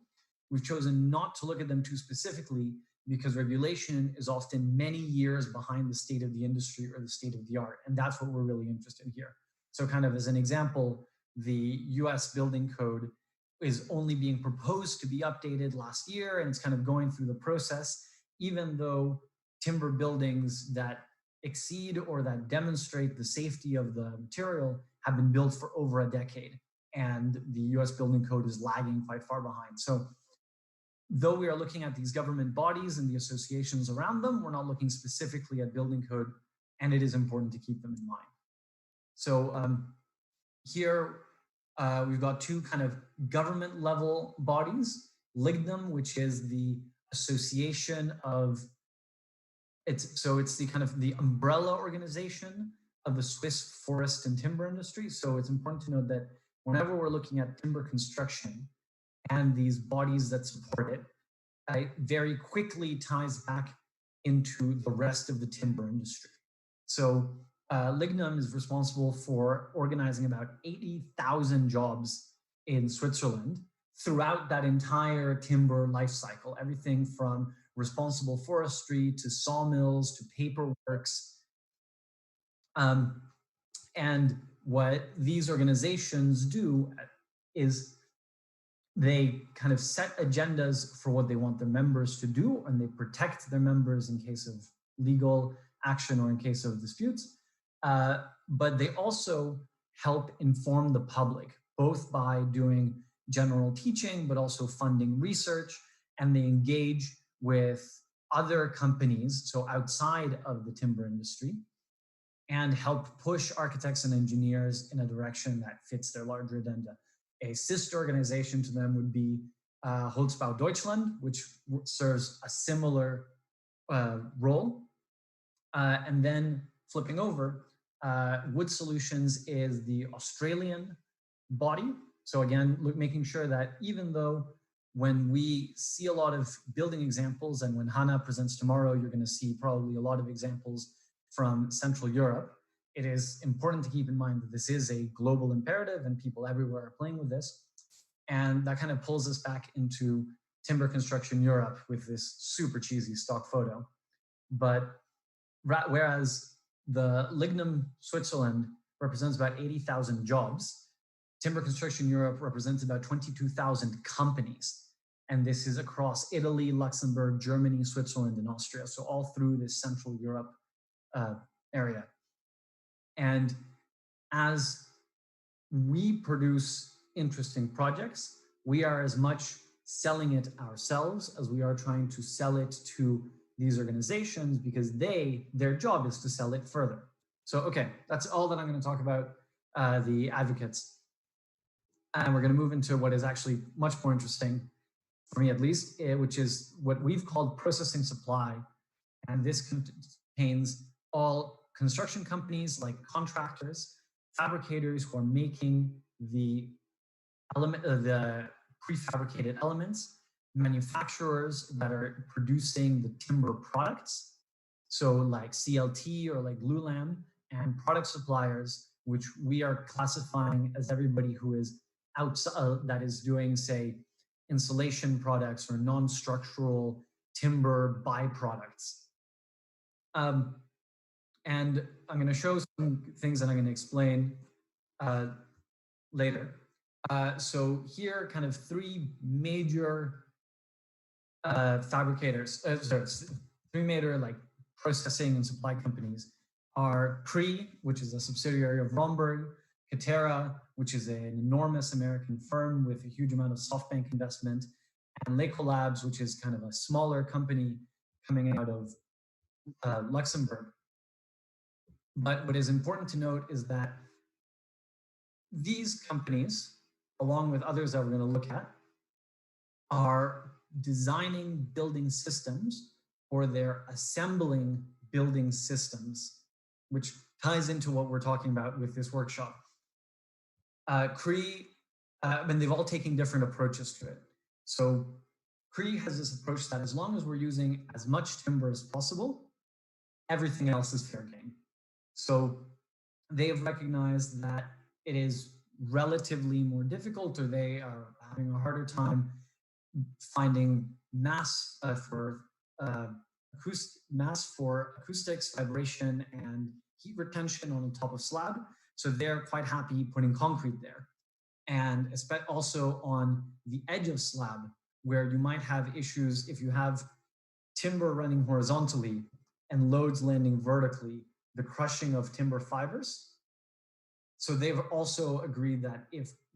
We've chosen not to look at them too specifically because regulation is often many years behind the state of the industry or the state of the art. And that's what we're really interested in here. So kind of as an example, the US Building Code is only being proposed to be updated last year, and it's kind of going through the process, even though timber buildings that exceed or that demonstrate the safety of the material have been built for over a decade. And the US Building Code is lagging quite far behind. So though we are looking at these government bodies and the associations around them, we're not looking specifically at building code, and it is important to keep them in mind. So here we've got two kind of government level bodies, Lignum, which is the association of, it's the kind of the umbrella organization of the Swiss forest and timber industry. So it's important to note that whenever we're looking at timber construction and these bodies that support it, it very quickly ties back into the rest of the timber industry. So Lignum is responsible for organizing about 80,000 jobs in Switzerland throughout that entire timber life cycle, everything from responsible forestry to sawmills to paperworks. And what these organizations do is they kind of set agendas for what they want their members to do, and they protect their members in case of legal action or in case of disputes. But they also help inform the public, both by doing general teaching, but also funding research, and they engage with other companies, so outside of the timber industry, and help push architects and engineers in a direction that fits their larger agenda. A sister organization to them would be Holzbau Deutschland, which serves a similar role. And then flipping over, Wood Solutions is the Australian body. So again, making sure that even though when we see a lot of building examples, and when Hannah presents tomorrow, you're going to see probably a lot of examples from Central Europe, it is important to keep in mind that this is a global imperative and people everywhere are playing with this. And that kind of pulls us back into timber construction Europe with this super cheesy stock photo. But whereas the Lignum Switzerland represents about 80,000 jobs, timber construction Europe represents about 22,000 companies. And this is across Italy, Luxembourg, Germany, Switzerland, and Austria. So all through this Central Europe area. And as we produce interesting projects, we are as much selling it ourselves as we are trying to sell it to these organizations, because their job is to sell it further. So, okay, that's all that I'm going to talk about the advocates. And we're going to move into what is actually much more interesting, for me at least, which is what we've called processing supply. And this contains all construction companies like contractors, fabricators who are making the prefabricated elements, manufacturers that are producing the timber products, so like CLT or like Glulam, and product suppliers, which we are classifying as everybody who is outside, that is doing, say, insulation products or non-structural timber byproducts. And I'm going to show some things that I'm going to explain later. So here, kind of three major three major like processing and supply companies are Cree, which is a subsidiary of Romberg, Katera, which is an enormous American firm with a huge amount of SoftBank investment, and Lacolabs, which is kind of a smaller company coming out of Luxembourg. But what is important to note is that these companies, along with others that we're going to look at, are designing building systems, or they're assembling building systems which ties into what we're talking about with this workshop. Cree, and they've all taken different approaches to it. So Cree has this approach that as long as we're using as much timber as possible, everything else is fair game. So they have recognized that it is relatively more difficult, or they are having a harder time finding mass for acoustics, vibration, and heat retention on the top of slab. So they're quite happy putting concrete there. And also on the edge of slab, where you might have issues if you have timber running horizontally and loads landing vertically, the crushing of timber fibers. So they've also agreed that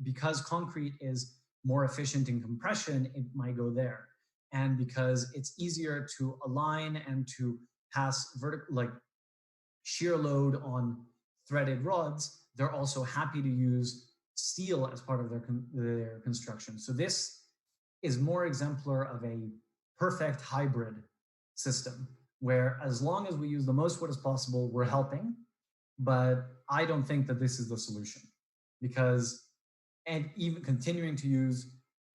because concrete is more efficient in compression, it might go there. And because it's easier to align and to pass shear load on threaded rods, they're also happy to use steel as part of their construction. So this is more exemplar of a perfect hybrid system, where as long as we use the most wood as possible, we're helping. But I don't think that this is the solution, because even continuing to use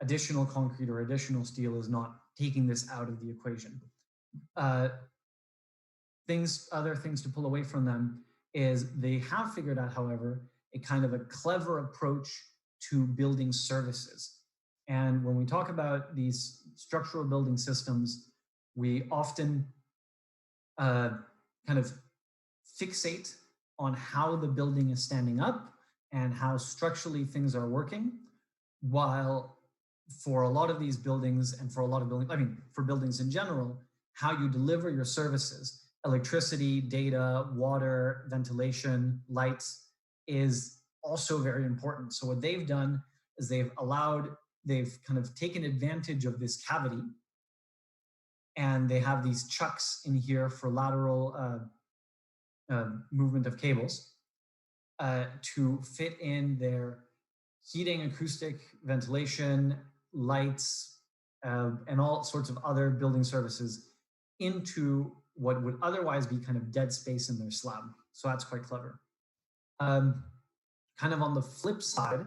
additional concrete or additional steel is not taking this out of the equation. Other things to pull away from them is they have figured out, however, a kind of a clever approach to building services. And when we talk about these structural building systems, we often kind of fixate on how the building is standing up and how structurally things are working, while for a lot of these buildings and for a lot of buildings, for buildings in general, how you deliver your services, electricity, data, water, ventilation, lights, is also very important. So what they've done is they've kind of taken advantage of this cavity, and they have these chucks in here for lateral movement of cables to fit in their heating, acoustic, ventilation, lights, and all sorts of other building services into what would otherwise be kind of dead space in their slab. So that's quite clever. Kind of on the flip side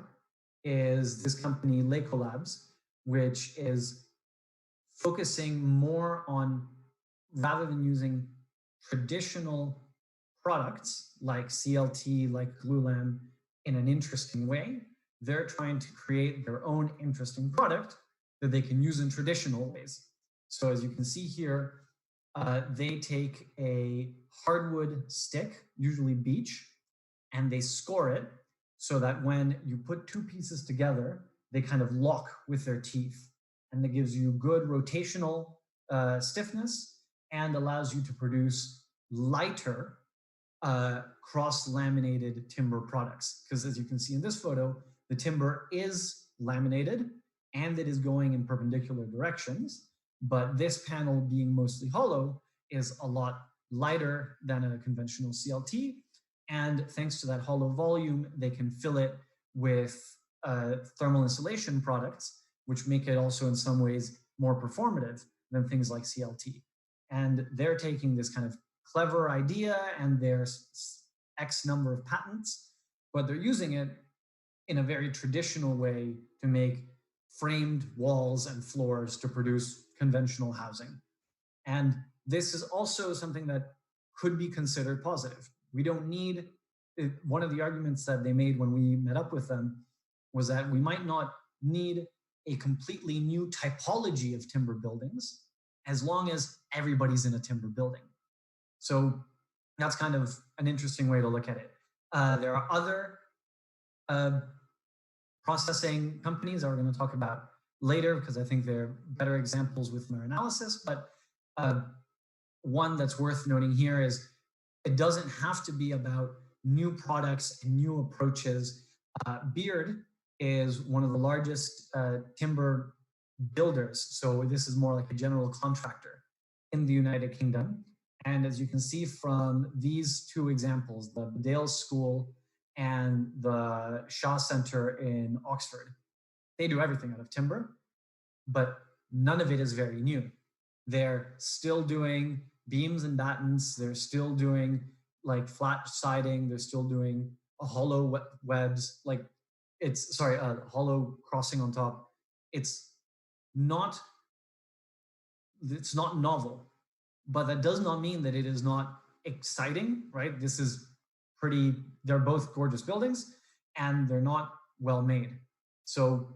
is this company, Leico Labs, which is focusing more on, rather than using traditional products like CLT, like glulam, in an interesting way, they're trying to create their own interesting product that they can use in traditional ways. So as you can see here, they take a hardwood stick, usually beech, and they score it so that when you put two pieces together, they kind of lock with their teeth. And that gives you good rotational stiffness and allows you to produce lighter cross-laminated timber products. Because as you can see in this photo, the timber is laminated and it is going in perpendicular directions, but this panel, being mostly hollow, is a lot lighter than a conventional CLT. And thanks to that hollow volume, they can fill it with thermal insulation products, which make it also in some ways more performative than things like CLT. And they're taking this kind of clever idea, and there's X number of patents, but they're using it in a very traditional way to make framed walls and floors to produce conventional housing. And this is also something that could be considered positive. We don't need, one of the arguments that they made when we met up with them was that we might not need a completely new typology of timber buildings as long as everybody's in a timber building. So that's kind of an interesting way to look at it. There are other processing companies that we're going to talk about later, because I think they're better examples with their analysis. But one that's worth noting here is it doesn't have to be about new products and new approaches. Beard is one of the largest timber builders. So this is more like a general contractor in the United Kingdom. And as you can see from these two examples, the Bedales School and the Shaw Center in Oxford, they do everything out of timber, but none of it is very new. They're still doing beams and battens. They're still doing like flat siding. They're still doing hollow webs, like it's, sorry, hollow crossing on top. It's not novel, but that does not mean that it is not exciting, right? This is pretty, they're both gorgeous buildings and they're not well made. So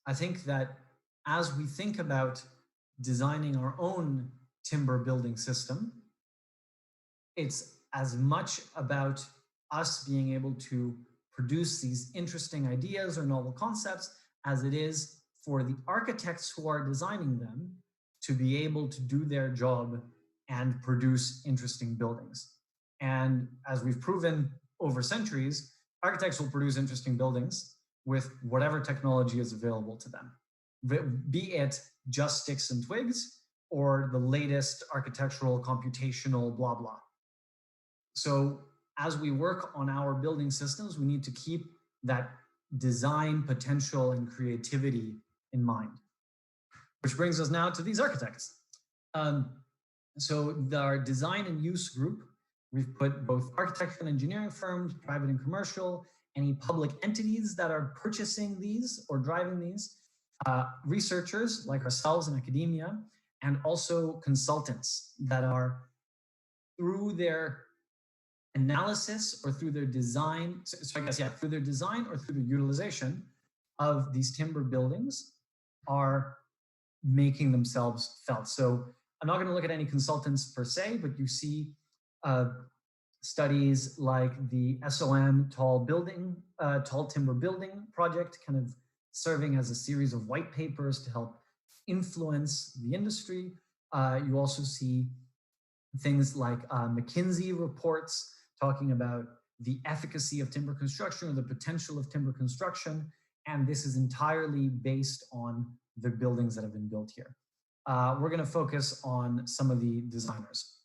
I think that as we think about designing our own timber building system, it's as much about us being able to produce these interesting ideas or novel concepts as it is for the architects who are designing them to be able to do their job and produce interesting buildings. And as we've proven over centuries, architects will produce interesting buildings with whatever technology is available to them, be it just sticks and twigs or the latest architectural computational blah blah. So as we work on our building systems, we need to keep that design potential and creativity in mind. Which brings us now to these architects. So our design and use group, we've put both architecture and engineering firms, private and commercial, any public entities that are purchasing these or driving these, researchers like ourselves in academia, and also consultants that are through their analysis or through their design, so I guess, yeah, through their design or through the utilization of these timber buildings are making themselves felt. So I'm not going to look at any consultants per se, but you see studies like the SOM Tall Timber Building Project kind of serving as a series of white papers to help influence the industry. You also see things like McKinsey reports talking about the efficacy of timber construction or the potential of timber construction. And this is entirely based on the buildings that have been built here. We're going to focus on some of the designers.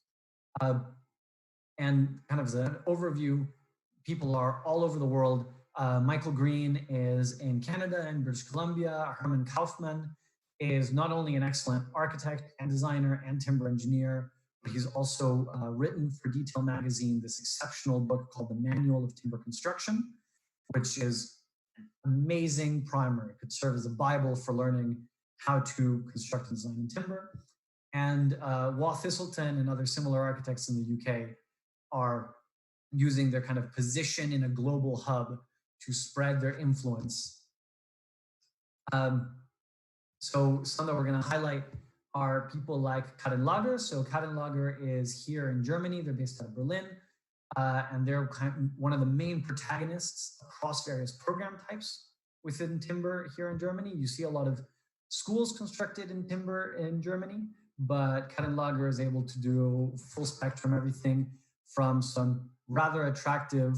And kind of as an overview, people are all over the world. Michael Green is in Canada and British Columbia. Herman Kaufman is not only an excellent architect and designer and timber engineer, but he's also written for Detail Magazine this exceptional book called The Manual of Timber Construction, which is an amazing primer. It could serve as a Bible for learning how to construct and design in timber. And Waugh Thistleton and other similar architects in the UK are using their kind of position in a global hub to spread their influence. So some that we're going to highlight are people like Kattenlager. So Kattenlager is here in Germany. They're based out of Berlin. And they're one of the main protagonists across various program types within timber here in Germany. You see a lot of schools constructed in timber in Germany, but Kattenlager is able to do full spectrum, everything from some rather attractive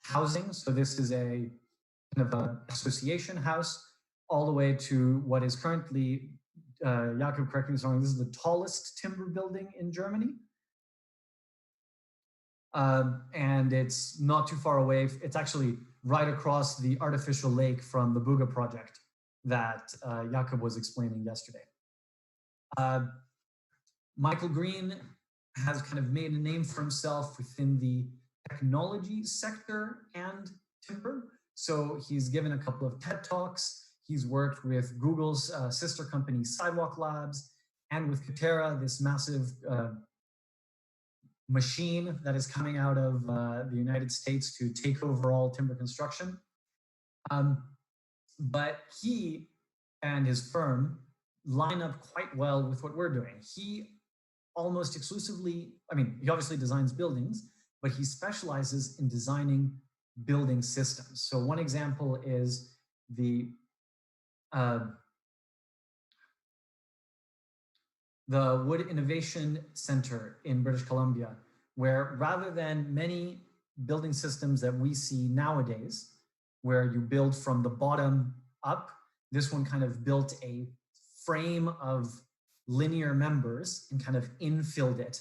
housing. So this is a kind of an association house, all the way to what is currently, Jakob, correct me if I'm wrong, this is the tallest timber building in Germany. And it's not too far away. It's actually right across the artificial lake from the Buga project that Jakob was explaining yesterday. Michael Green has kind of made a name for himself within the technology sector and timber. So he's given a couple of TED Talks. He's worked with Google's sister company, Sidewalk Labs, and with Katera, this massive machine that is coming out of the United States to take over all timber construction. But he and his firm line up quite well with what we're doing. He almost exclusively, I mean, he obviously designs buildings, but he specializes in designing building systems. So one example is the Wood Innovation Center in British Columbia, where rather than many building systems that we see nowadays, where you build from the bottom up, this one kind of built a frame of linear members and kind of infilled it.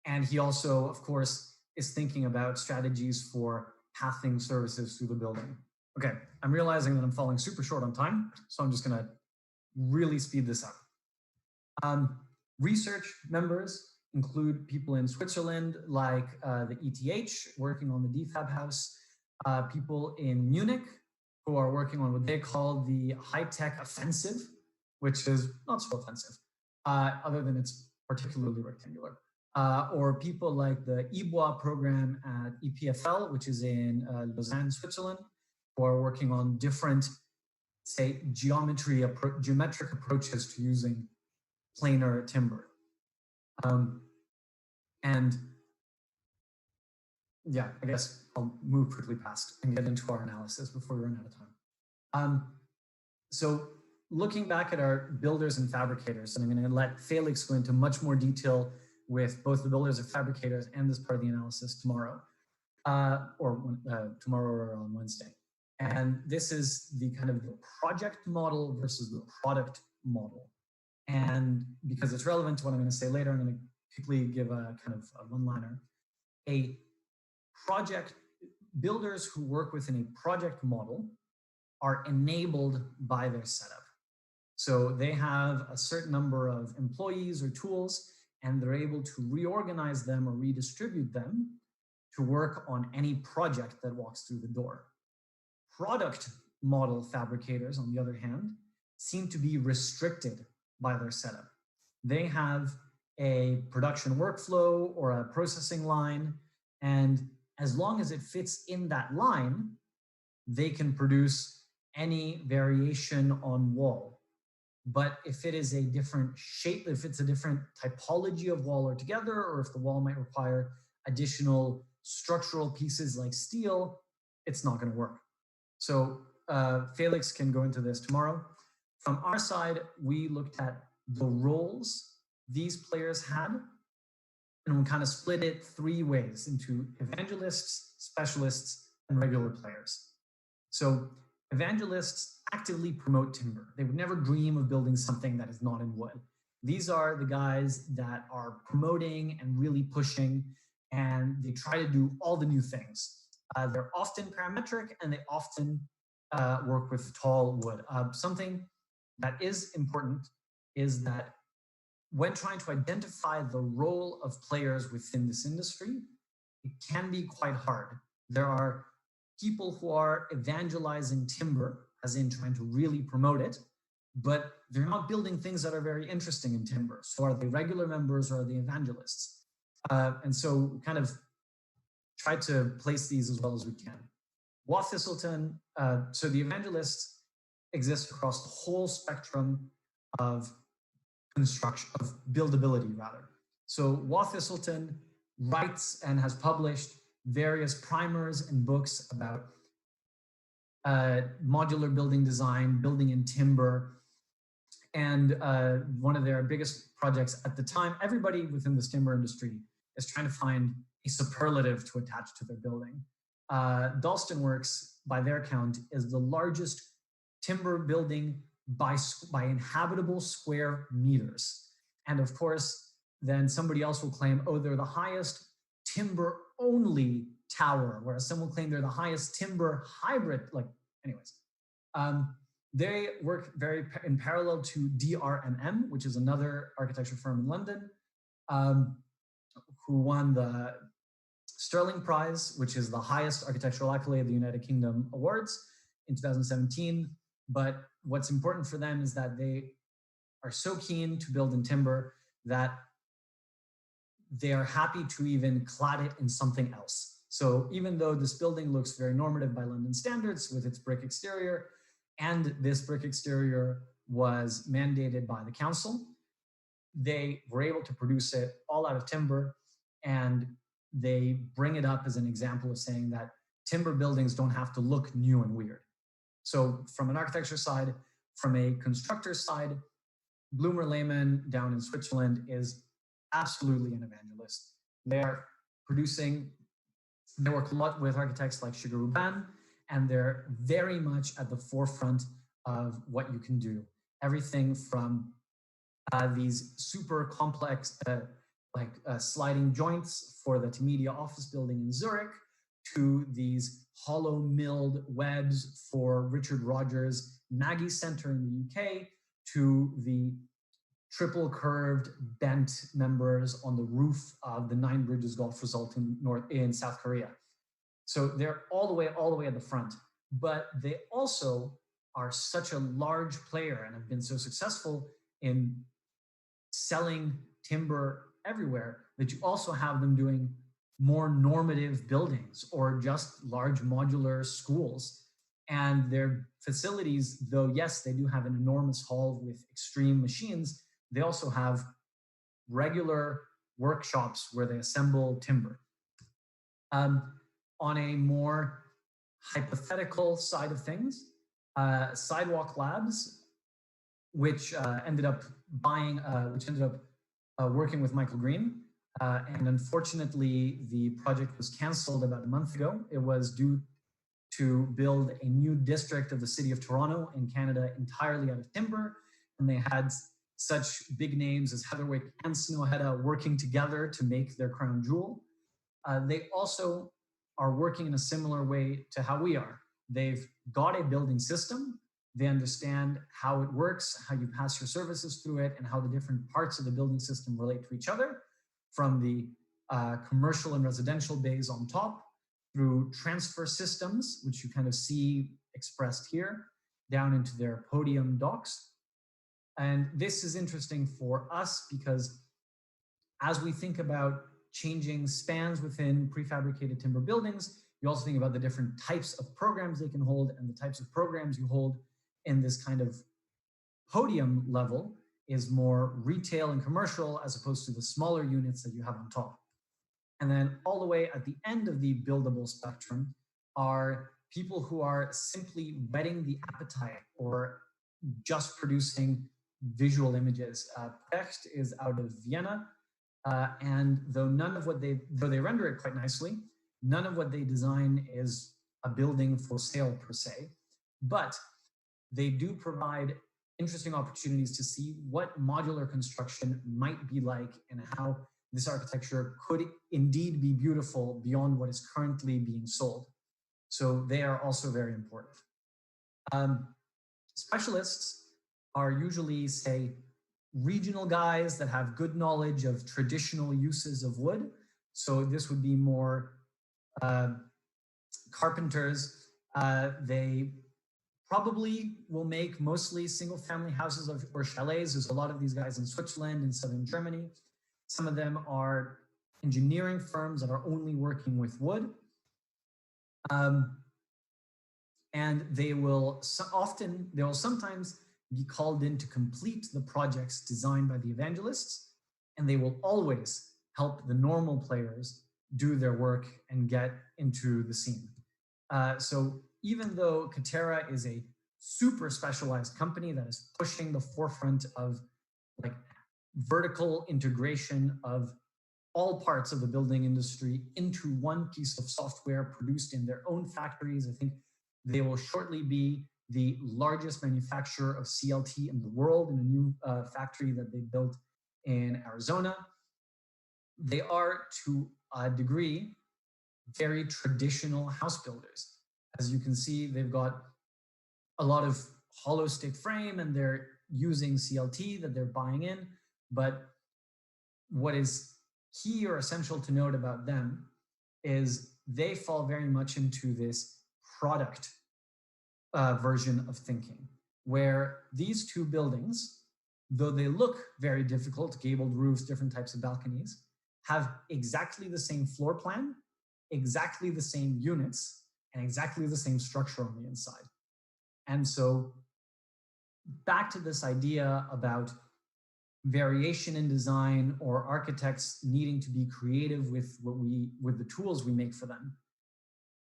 And he also, of course, is thinking about strategies for pathing services through the building. Okay, I'm realizing that I'm falling super short on time, so I'm just gonna really speed this up. Research members include people in Switzerland like the ETH working on the DFAB house, people in Munich who are working on what they call the high-tech offensive, which is not so offensive, other than it's particularly rectangular. Or people like the IBOA program at EPFL, which is in Lausanne, Switzerland, who are working on different, say, geometric approaches to using planar timber. And yeah, I guess I'll move quickly past and get into our analysis before we run out of time. So looking back at our builders and fabricators, and I'm going to let Felix go into much more detail with both the builders and fabricators and this part of the analysis tomorrow, tomorrow or on Wednesday. And this is the kind of the project model versus the product model. And because it's relevant to what I'm going to say later, I'm going to quickly give a kind of a one-liner. A project, builders who work within a project model are enabled by their setup. So they have a certain number of employees or tools, and they're able to reorganize them or redistribute them to work on any project that walks through the door. Product model fabricators, on the other hand, seem to be restricted by their setup. They have a production workflow or a processing line, and as long as it fits in that line, they can produce any variation on wall. But if it is a different shape, if it's a different typology of wall altogether, or if the wall might require additional structural pieces like steel, it's not going to work. So Felix can go into this tomorrow. From our side, we looked at the roles these players had, and we kind of split it three ways into evangelists, specialists, and regular players. So evangelists actively promote timber. They would never dream of building something that is not in wood. These are the guys that are promoting and really pushing, and they try to do all the new things. They're often parametric, and they often work with tall wood. Something that is important is that when trying to identify the role of players within this industry, it can be quite hard. There are people who are evangelizing timber, as in trying to really promote it, but they're not building things that are very interesting in timber. So are they regular members or are they evangelists? And so kind of try to place these as well as we can. Watt Thistleton, so the evangelists exist across the whole spectrum of construction, of buildability rather. So Watt Thistleton writes and has published various primers and books about modular building design, building in timber, and one of their biggest projects at the time, everybody within this timber industry is trying to find a superlative to attach to their building. Dalston Works, by their count, is the largest timber building by inhabitable square meters. And of course, then somebody else will claim, oh, they're the highest timber-only tower, whereas someone will claim they're the highest timber hybrid, like, anyways. They work very in parallel to DRMM, which is another architecture firm in London, who won the Sterling Prize, which is the highest architectural accolade of the United Kingdom Awards in 2017. But what's important for them is that they are so keen to build in timber that they are happy to even clad it in something else. So even though this building looks very normative by London standards with its brick exterior, and this brick exterior was mandated by the council, they were able to produce it all out of timber, and they bring it up as an example of saying that timber buildings don't have to look new and weird. So from an architecture side, from a constructor side, Bloomer Lehmann down in Switzerland is absolutely an evangelist. They're producing, they work a lot with architects like Shigeru Ban, and they're very much at the forefront of what you can do. Everything from these super complex sliding joints for the Tamedia office building in Zurich, to these hollow milled webs for Richard Rogers' Maggie Center in the UK, to the triple curved bent members on the roof of the Nine Bridges Golf Resort in South Korea. So they're all the way at the front, but they also are such a large player and have been so successful in selling timber everywhere that you also have them doing more normative buildings or just large modular schools. And their facilities, though, yes, they do have an enormous hall with extreme machines, they also have regular workshops where they assemble timber. On a more hypothetical side of things, Sidewalk Labs, which ended up working with Michael Green, and unfortunately the project was canceled about a month ago. It was due to build a new district of the city of Toronto in Canada entirely out of timber, and they had such big names as Heatherwick and Snowhetta working together to make their crown jewel. They also are working in a similar way to how we are. They've got a building system. They understand how it works, how you pass your services through it, and how the different parts of the building system relate to each other, from the commercial and residential bays on top, through transfer systems, which you kind of see expressed here, down into their podium docks. And this is interesting for us because as we think about changing spans within prefabricated timber buildings, you also think about the different types of programs they can hold, and the types of programs you hold in this kind of podium level is more retail and commercial as opposed to the smaller units that you have on top. And then all the way at the end of the buildable spectrum are people who are simply whetting the appetite or just producing visual images. Precht is out of Vienna, and though they render it quite nicely, none of what they design is a building for sale per se, but they do provide interesting opportunities to see what modular construction might be like and how this architecture could indeed be beautiful beyond what is currently being sold. So they are also very important. Specialists are usually, say, regional guys that have good knowledge of traditional uses of wood. So this would be more carpenters. They probably will make mostly single family houses or chalets. There's a lot of these guys in Switzerland and southern Germany. Some of them are engineering firms that are only working with wood. And they will sometimes be called in to complete the projects designed by the evangelists, and they will always help the normal players do their work and get into the scene. So even though Katera is a super specialized company that is pushing the forefront of like vertical integration of all parts of the building industry into one piece of software produced in their own factories, I think they will shortly be the largest manufacturer of CLT in the world in a new factory that they built in Arizona. They are, to a degree, very traditional house builders. As you can see, they've got a lot of hollow stick frame and they're using CLT that they're buying in. But what is key or essential to note about them is they fall very much into this product version of thinking, where these two buildings, though they look very difficult, gabled roofs, different types of balconies, have exactly the same floor plan, exactly the same units, and exactly the same structure on the inside. And so back to this idea about variation in design or architects needing to be creative with the tools we make for them.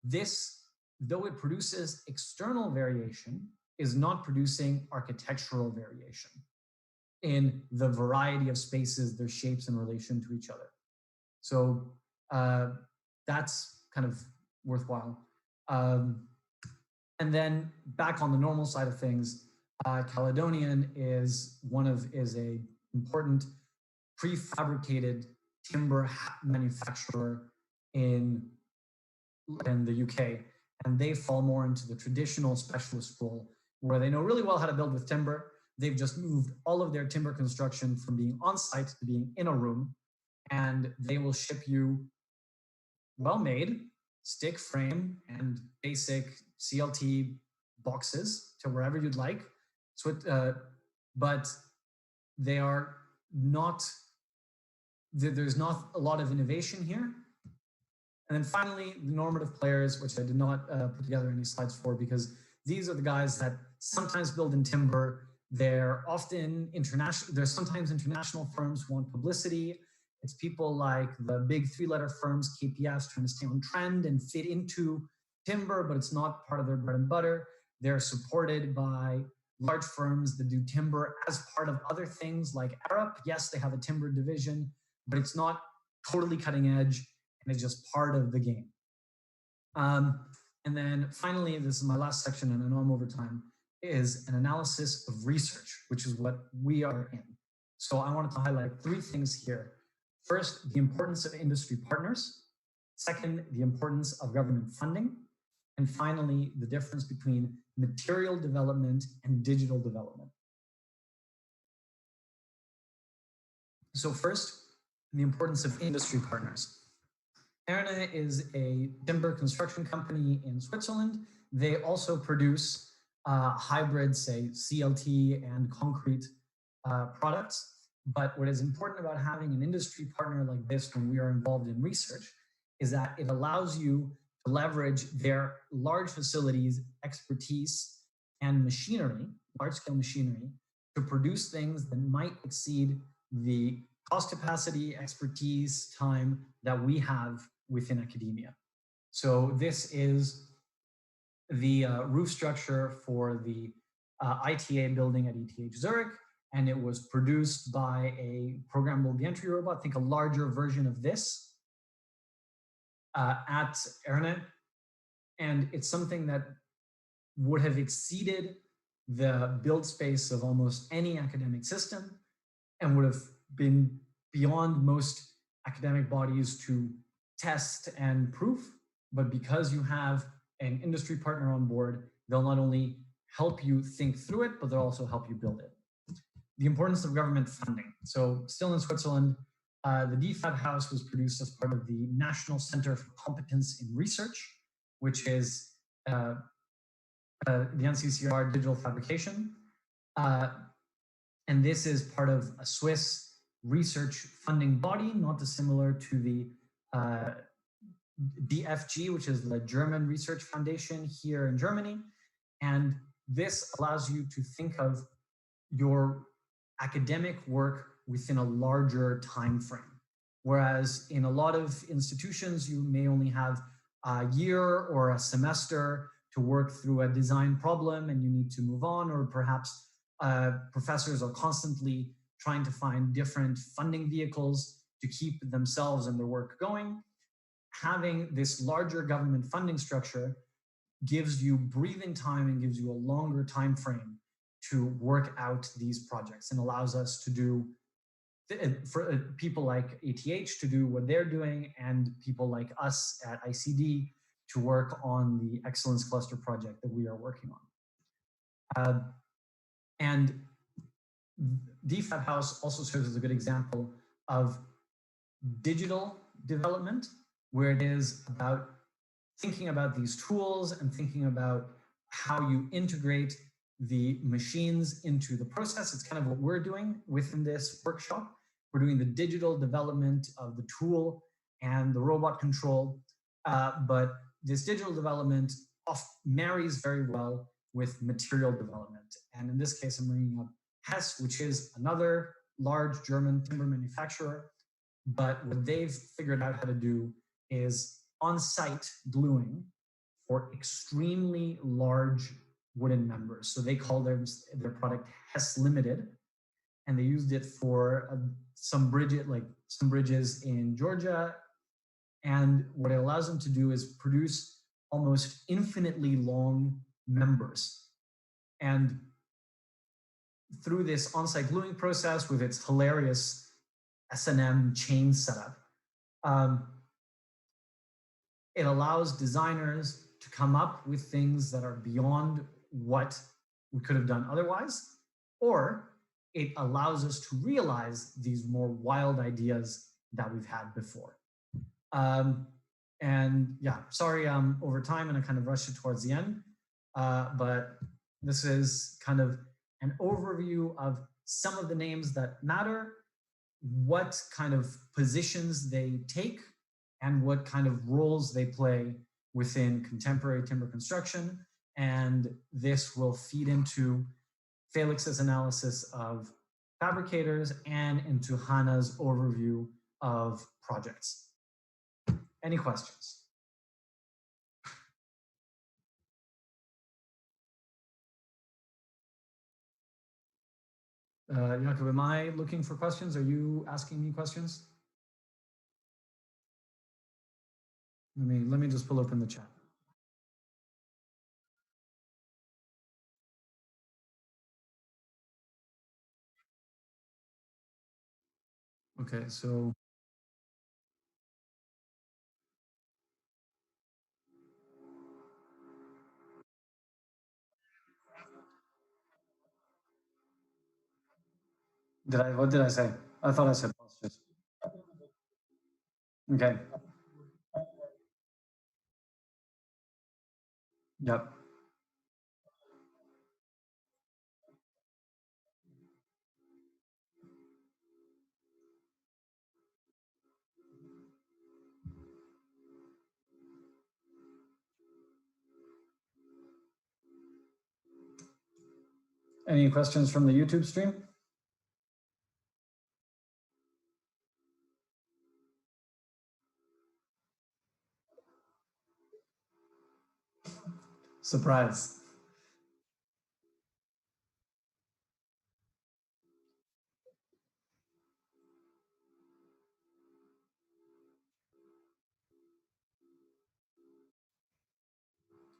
This, though it produces external variation, is not producing architectural variation in the variety of spaces, their shapes in relation to each other. So that's kind of worthwhile. And then back on the normal side of things, Caledonian is a important prefabricated timber manufacturer in the UK, and they fall more into the traditional specialist role where they know really well how to build with timber, they've just moved all of their timber construction from being on site to being in a room, and they will ship you well-made stick frame and basic CLT boxes to wherever you'd like. So but they are not, there's not a lot of innovation here. And then finally, the normative players, which I did not put together any slides for, because these are the guys that sometimes build in timber. They're often international. There's sometimes international firms who want publicity. It's people like the big three-letter firms, KPS, trying to stay on trend and fit into timber, but it's not part of their bread and butter. They're supported by large firms that do timber as part of other things like Arup. Yes, they have a timber division, but it's not totally cutting edge, and it's just part of the game. And then finally, this is my last section, and I know I'm over time, is an analysis of research, which is what we are in. So I wanted to highlight 3 things here. First, the importance of industry partners. Second, the importance of government funding. And finally, the difference between material development and digital development. So first, the importance of industry partners. Erne is a timber construction company in Switzerland. They also produce hybrid, say, CLT and concrete products. But what is important about having an industry partner like this when we are involved in research is that it allows you to leverage their large facilities, expertise, and machinery, large-scale machinery, to produce things that might exceed the cost capacity, expertise, time that we have within academia. So this is the roof structure for the ITA building at ETH Zurich, and it was produced by a programmable gantry robot, think a larger version of this at Erne. And it's something that would have exceeded the build space of almost any academic system and would have been beyond most academic bodies to test and proof. But because you have an industry partner on board, they'll not only help you think through it, but they'll also help you build it. The importance of government funding. So still in Switzerland, the DFAB House was produced as part of the National Center for Competence in Research, which is the NCCR digital fabrication. And this is part of a Swiss research funding body, not dissimilar to the DFG, which is the German Research Foundation here in Germany. And this allows you to think of your academic work within a larger time frame. Whereas in a lot of institutions, you may only have a year or a semester to work through a design problem and you need to move on, or perhaps professors are constantly trying to find different funding vehicles to keep themselves and their work going. Having this larger government funding structure gives you breathing time and gives you a longer time frame to work out these projects, and allows us to do, for people like ATH to do what they're doing, and people like us at ICD to work on the Excellence Cluster project that we are working on. And DFAB House also serves as a good example of digital development, where it is about thinking about these tools and thinking about how you integrate the machines into the process. It's kind of what we're doing within this workshop. We're doing the digital development of the tool and the robot control, but this digital development marries very well with material development. And in this case, I'm bringing up Hess, which is another large German timber manufacturer. But what they've figured out how to do is on-site gluing for extremely large wooden members. So they call their product Hess Limited, and they used it for some bridges in Georgia. And what it allows them to do is produce almost infinitely long members. And through this on-site gluing process with its hilarious S&M chain setup, it allows designers to come up with things that are beyond what we could have done otherwise. or it allows us to realize these more wild ideas that we've had before. And yeah, sorry, I'm over time and I kind of rushed it towards the end, but this is kind of an overview of some of the names that matter, what kind of positions they take, and what kind of roles they play within contemporary timber construction. And this will feed into Felix's analysis of fabricators and into Hannah's overview of projects. Any questions? Jakob, am I looking for questions? Are you asking me questions? Let me just pull open the chat. Okay, so what did I say? I thought I said postures. Okay. Yep. Any questions from the YouTube stream? Surprise.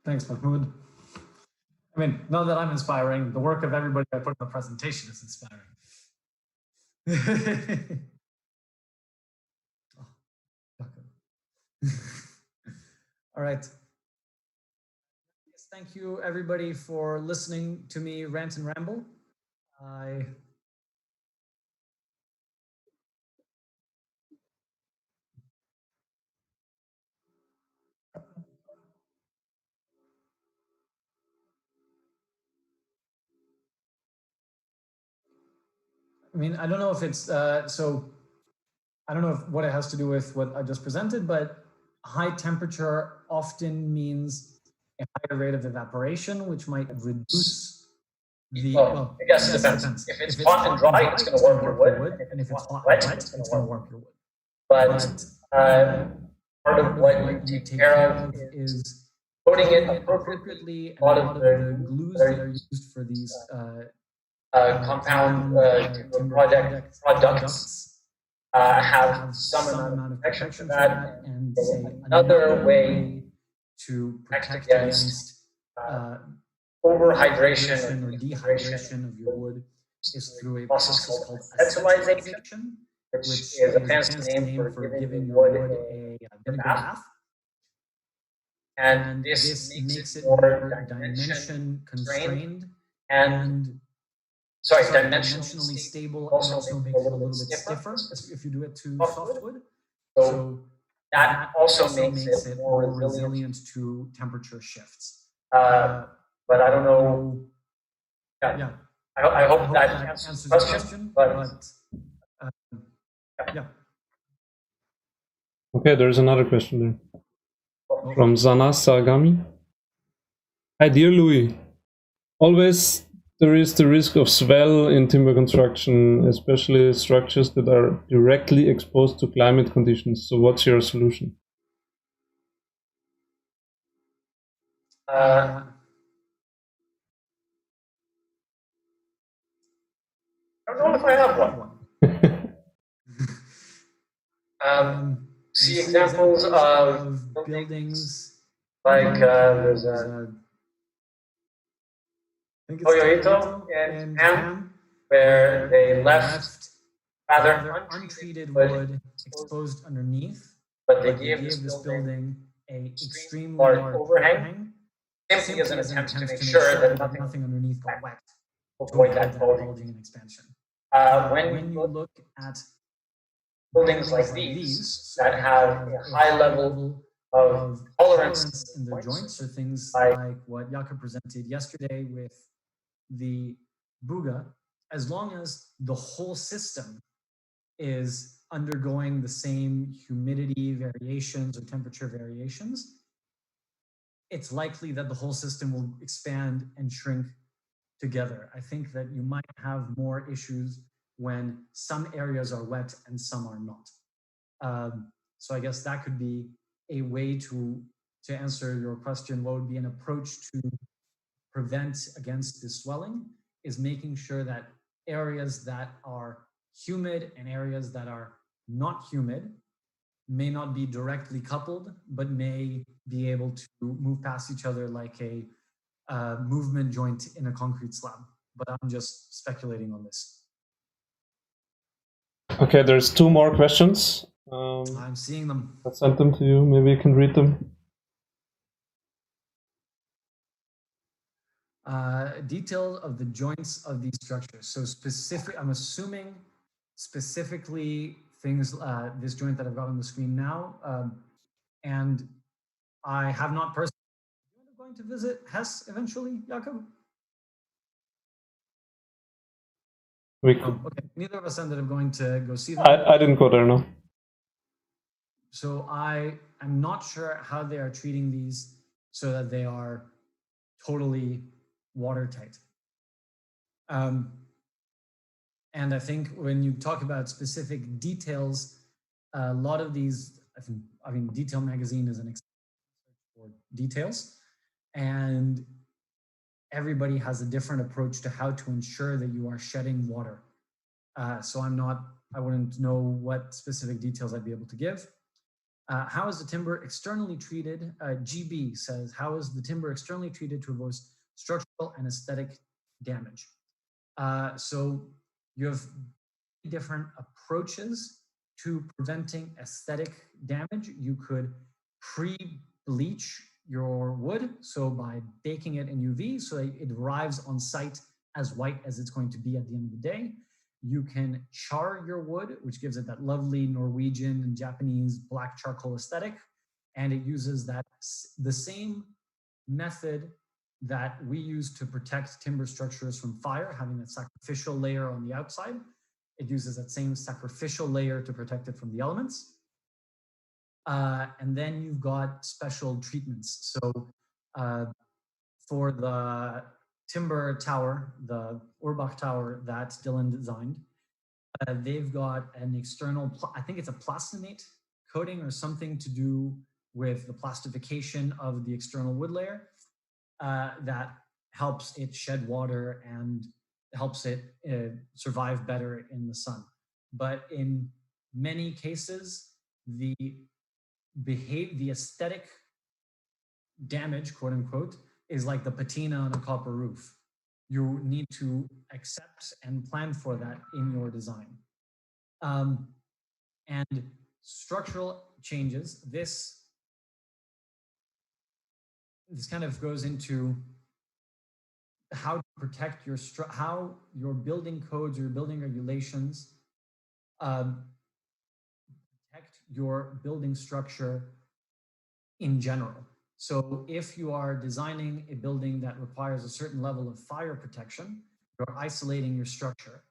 Thanks, Mahmoud. I mean, not that I'm inspiring, the work of everybody I put in the presentation is inspiring. All right. Yes, thank you everybody for listening to me rant and ramble. I mean, I don't know if it's, so I don't know what it has to do with what I just presented, but high temperature often means a higher rate of evaporation, which might reduce the, well, I guess it depends. If it's hot and dry, it's going to warm your wood. And if it's hot and wet, it's going to warm your wood. But part of what you take care of is coating it appropriately. A lot of the glues that are used for these compound timber products have some amount of protection for that, and say another way to protect against overhydration or dehydration of your wood is through a process called acetalization, which is a fancy name for giving your wood a vinegar bath. And this makes it more dimension constrained and dimensionally stable, and also makes it a little bit stiffer if you do it to softwood. So that also makes it more resilient to temperature shifts. But I don't know. Yeah. I hope that answers the question. But yeah. Okay, there's another question there from Zana Sagami. Hi, dear Louis. Always there is the risk of swell in timber construction, especially structures that are directly exposed to climate conditions. So what's your solution? I don't know if I have one. See examples of buildings like there's a Toyoito in Japan, where they left rather untreated wood exposed underneath, but they gave this building an extremely large overhang, simply as an attempt to make sure that nothing underneath got wet. avoid that bulging and expansion. When you look at buildings like these that have a high level of tolerance in their joints, or things like what Jakob presented yesterday with the Buga, as long as the whole system is undergoing the same humidity variations or temperature variations, it's likely that the whole system will expand and shrink together. I think that you might have more issues when some areas are wet and some are not. So I guess that could be a way to answer your question. What would be an approach to prevent against this swelling is making sure that areas that are humid and areas that are not humid may not be directly coupled, but may be able to move past each other like a movement joint in a concrete slab. But I'm just speculating on this. Okay, there's 2 more questions. I'm seeing them. I sent them to you. Maybe you can read them. Detail of the joints of these structures. So specific, I'm assuming specifically things, this joint that I've got on the screen now. And I have not personally going to visit Hess eventually, Jakob? Okay. Neither of us ended up going to go see them. I didn't go there, no. So I am not sure how they are treating these so that they are totally watertight. And I think when you talk about specific details, a lot of these, I mean, Detail Magazine is an example for details, and everybody has a different approach to how to ensure that you are shedding water. So I wouldn't know what specific details I'd be able to give. How is the timber externally treated? GB says, how is the timber externally treated to avoid structural and aesthetic damage? So you have different approaches to preventing aesthetic damage. You could pre-bleach your wood, so by baking it in UV so that it arrives on site as white as it's going to be at the end of the day. You can char your wood, which gives it that lovely Norwegian and Japanese black charcoal aesthetic, and it uses the same method that we use to protect timber structures from fire, having that sacrificial layer on the outside. It uses that same sacrificial layer to protect it from the elements. And then you've got special treatments. So for the timber tower, the Urbach tower that Dylan designed, they've got an external, I think it's a plastinate coating or something to do with the plastification of the external wood layer that helps it shed water and helps it survive better in the sun. But in many cases, the aesthetic damage, quote unquote, is like the patina on a copper roof. You need to accept and plan for that in your design. And structural changes, this kind of goes into how to protect how your building codes or your building regulations protect your building structure in general. So if you are designing a building that requires a certain level of fire protection, you're isolating your structure.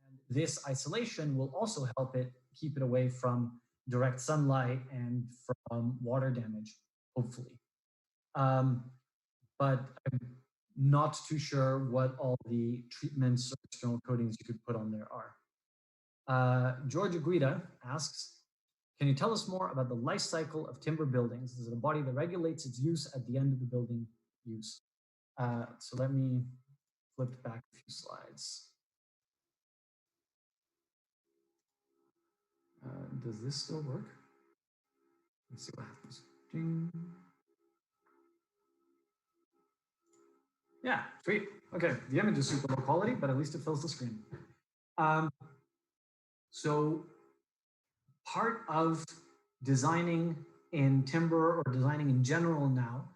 And this isolation will also help it keep it away from direct sunlight and from water damage, hopefully. But I'm not too sure what all the treatments or external coatings you could put on there are. Georgia Guida asks, can you tell us more about the life cycle of timber buildings? Is it a body that regulates its use at the end of the building use? So let me flip back a few slides. Does this still work? Let's see what happens. Ding. Yeah, sweet. Okay, the image is super low quality, but at least it fills the screen. So part of designing in timber or designing in general now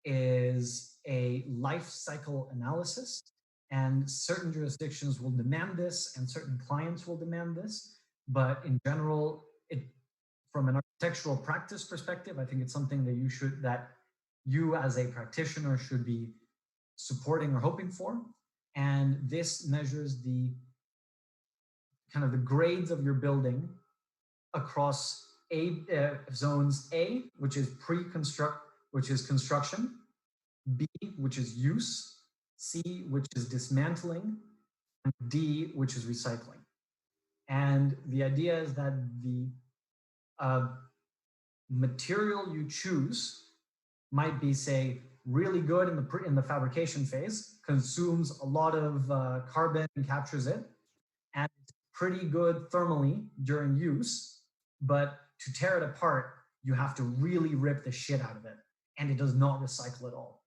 is a life cycle analysis. And certain jurisdictions will demand this and certain clients will demand this. But in general, from an architectural practice perspective, I think it's something that you as a practitioner should be supporting or hoping for. And this measures the kind of the grades of your building across zones A, which is construction, B, which is use, C, which is dismantling, and D, which is recycling. And the idea is that the material you choose might be, say, really good in the fabrication phase, consumes a lot of carbon and captures it, and it's pretty good thermally during use, but to tear it apart, you have to really rip the shit out of it, and it does not recycle at all.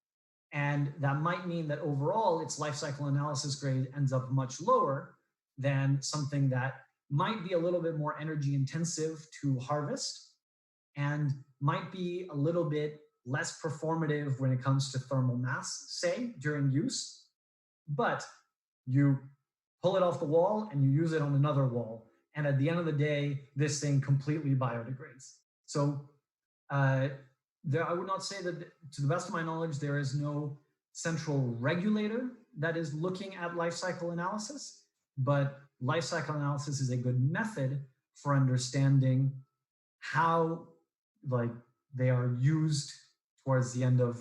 And that might mean that overall, its life cycle analysis grade ends up much lower than something that might be a little bit more energy intensive to harvest and might be a little bit less performative when it comes to thermal mass, say, during use, but you pull it off the wall and you use it on another wall. And at the end of the day, this thing completely biodegrades. So I would not say that, to the best of my knowledge, there is no central regulator that is looking at life cycle analysis, but life cycle analysis is a good method for understanding how they are used towards the end of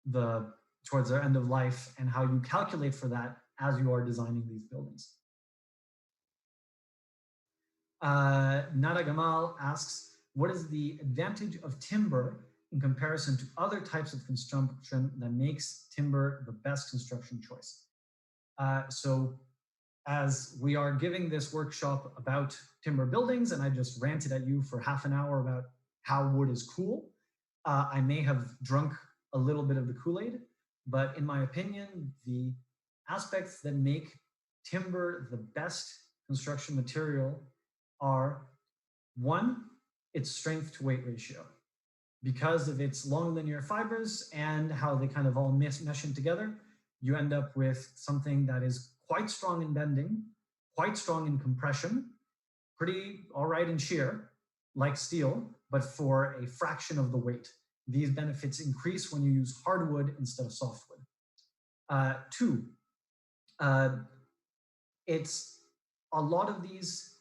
their end of life and how you calculate for that as you are designing these buildings. Nada Gamal asks, what is the advantage of timber in comparison to other types of construction that makes timber the best construction choice? So as we are giving this workshop about timber buildings, and I just ranted at you for half an hour about how wood is cool, I may have drunk a little bit of the Kool-Aid, but in my opinion, the aspects that make timber the best construction material are, one, its strength to weight ratio. Because of its long linear fibers and how they kind of all mesh in together, you end up with something that is quite strong in bending, quite strong in compression, pretty all right in shear, like steel, but for a fraction of the weight. These benefits increase when you use hardwood instead of softwood. Two, it's a lot of these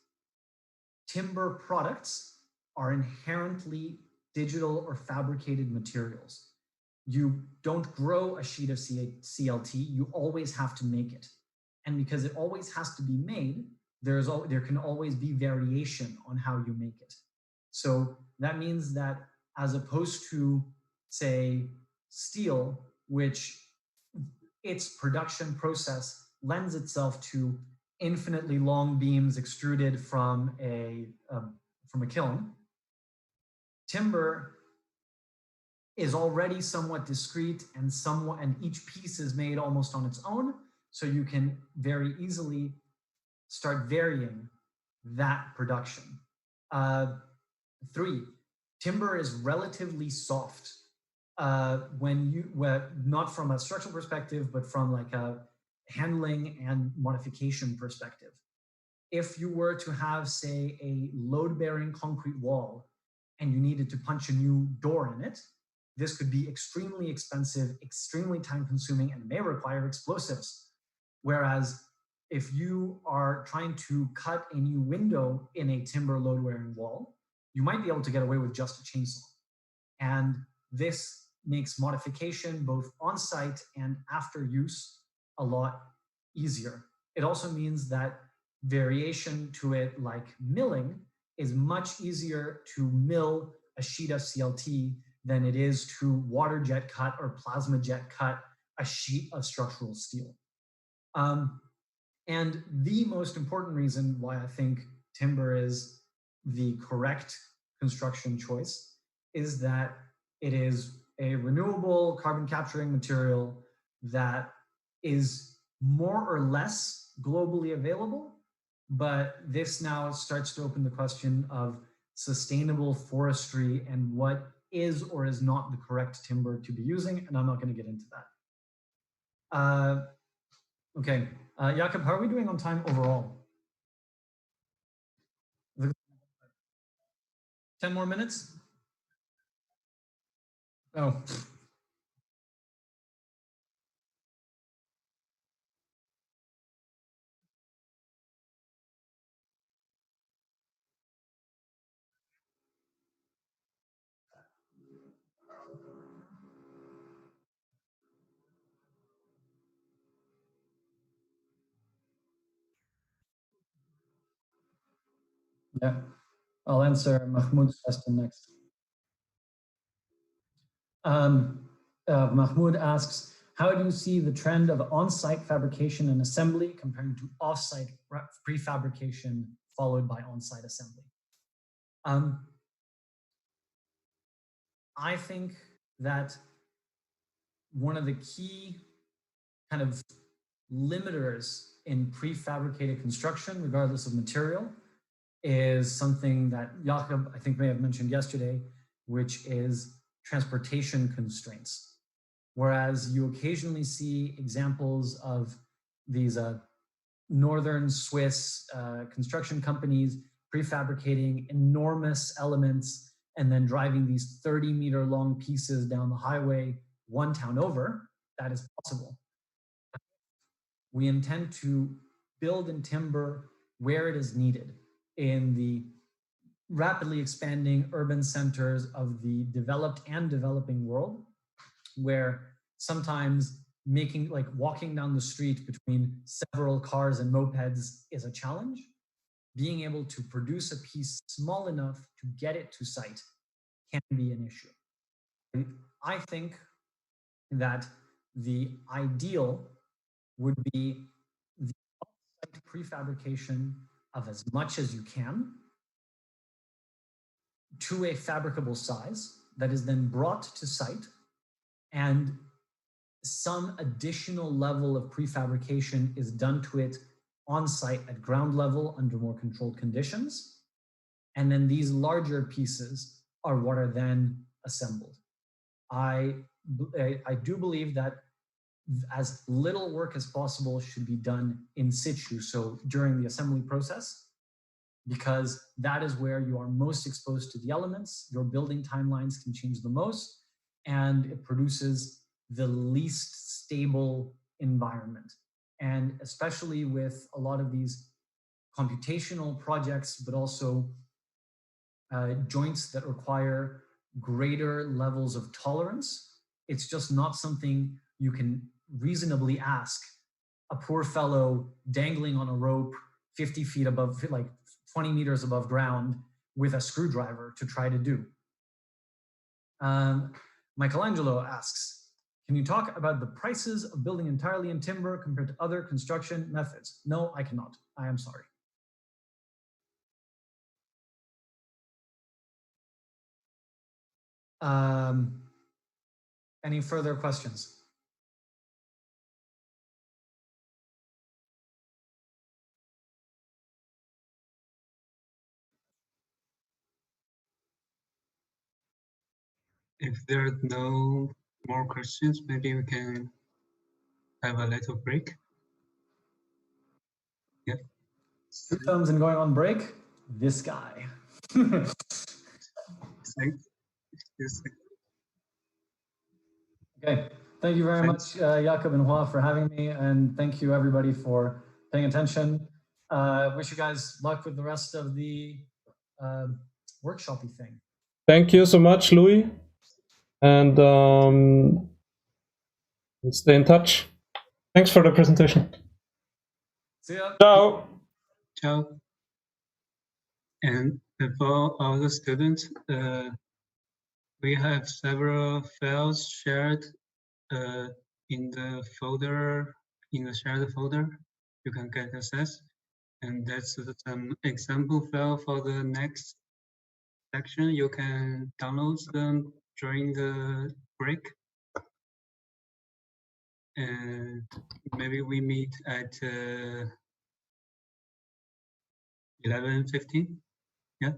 timber products are inherently digital or fabricated materials. You don't grow a sheet of CLT, you always have to make it. And because it always has to be made, there can always be variation on how you make it. So that means that as opposed to, say, steel, which its production process lends itself to infinitely long beams extruded from a kiln, timber is already somewhat discrete and each piece is made almost on its own, so you can very easily start varying that production. Three, timber is relatively soft not from a structural perspective, but from like a handling and modification perspective. If you were to have, say, a load-bearing concrete wall and you needed to punch a new door in it, this could be extremely expensive, extremely time-consuming, and may require explosives. Whereas if you are trying to cut a new window in a timber load-bearing wall, you might be able to get away with just a chainsaw. And this makes modification both on-site and after use a lot easier. It also means that variation to it, like milling, is much easier to mill a sheet of CLT than it is to water jet cut or plasma jet cut a sheet of structural steel. And the most important reason why I think timber is the correct construction choice is that it is a renewable carbon capturing material that is more or less globally available, but this now starts to open the question of sustainable forestry and what is or is not the correct timber to be using, and I'm not going to get into that. Okay, Jakob, how are we doing on time overall? 10 more minutes? Oh. Yeah, I'll answer Mahmoud's question next. Mahmoud asks, how do you see the trend of on-site fabrication and assembly comparing to off-site prefabrication followed by on-site assembly? I think that one of the key kind of limiters in prefabricated construction, regardless of material, is something that Jakob, I think, may have mentioned yesterday, which is transportation constraints. Whereas you occasionally see examples of these northern Swiss construction companies prefabricating enormous elements and then driving these 30-meter long pieces down the highway one town over, that is possible. We intend to build in timber where it is needed in the rapidly expanding urban centers of the developed and developing world, where sometimes walking down the street between several cars and mopeds is a challenge. Being able to produce a piece small enough to get it to site can be an issue. I think that the ideal would be the off-site prefabrication of as much as you can to a fabricable size that is then brought to site, and some additional level of prefabrication is done to it on site at ground level under more controlled conditions. And then these larger pieces are what are then assembled. I do believe that as little work as possible should be done in situ, so during the assembly process, because that is where you are most exposed to the elements, your building timelines can change the most, and it produces the least stable environment. And especially with a lot of these computational projects, but also joints that require greater levels of tolerance, it's just not something you can reasonably ask a poor fellow dangling on a rope 50 feet above, like 20 meters above ground with a screwdriver to try to do. Michelangelo asks, can you talk about the prices of building entirely in timber compared to other construction methods? No, I cannot. I am sorry. Any further questions? If there are no more questions, maybe we can have a little break. Yeah. 2 thumbs and going on break. This guy. Okay. Thank you very much, Jakob and Hua, for having me, and thank you everybody for paying attention. Wish you guys luck with the rest of the workshopy thing. Thank you so much, Louis, and let's stay in touch. Thanks for the presentation. See ya. Ciao. Ciao. And for all the students, we have several files shared in the folder, in the shared folder. You can get access, and that's some example file for the next section. You can download them during the break. And maybe we meet at 11:15. Yeah.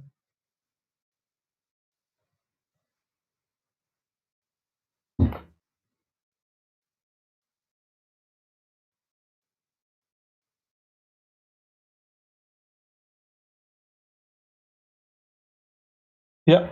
Yeah.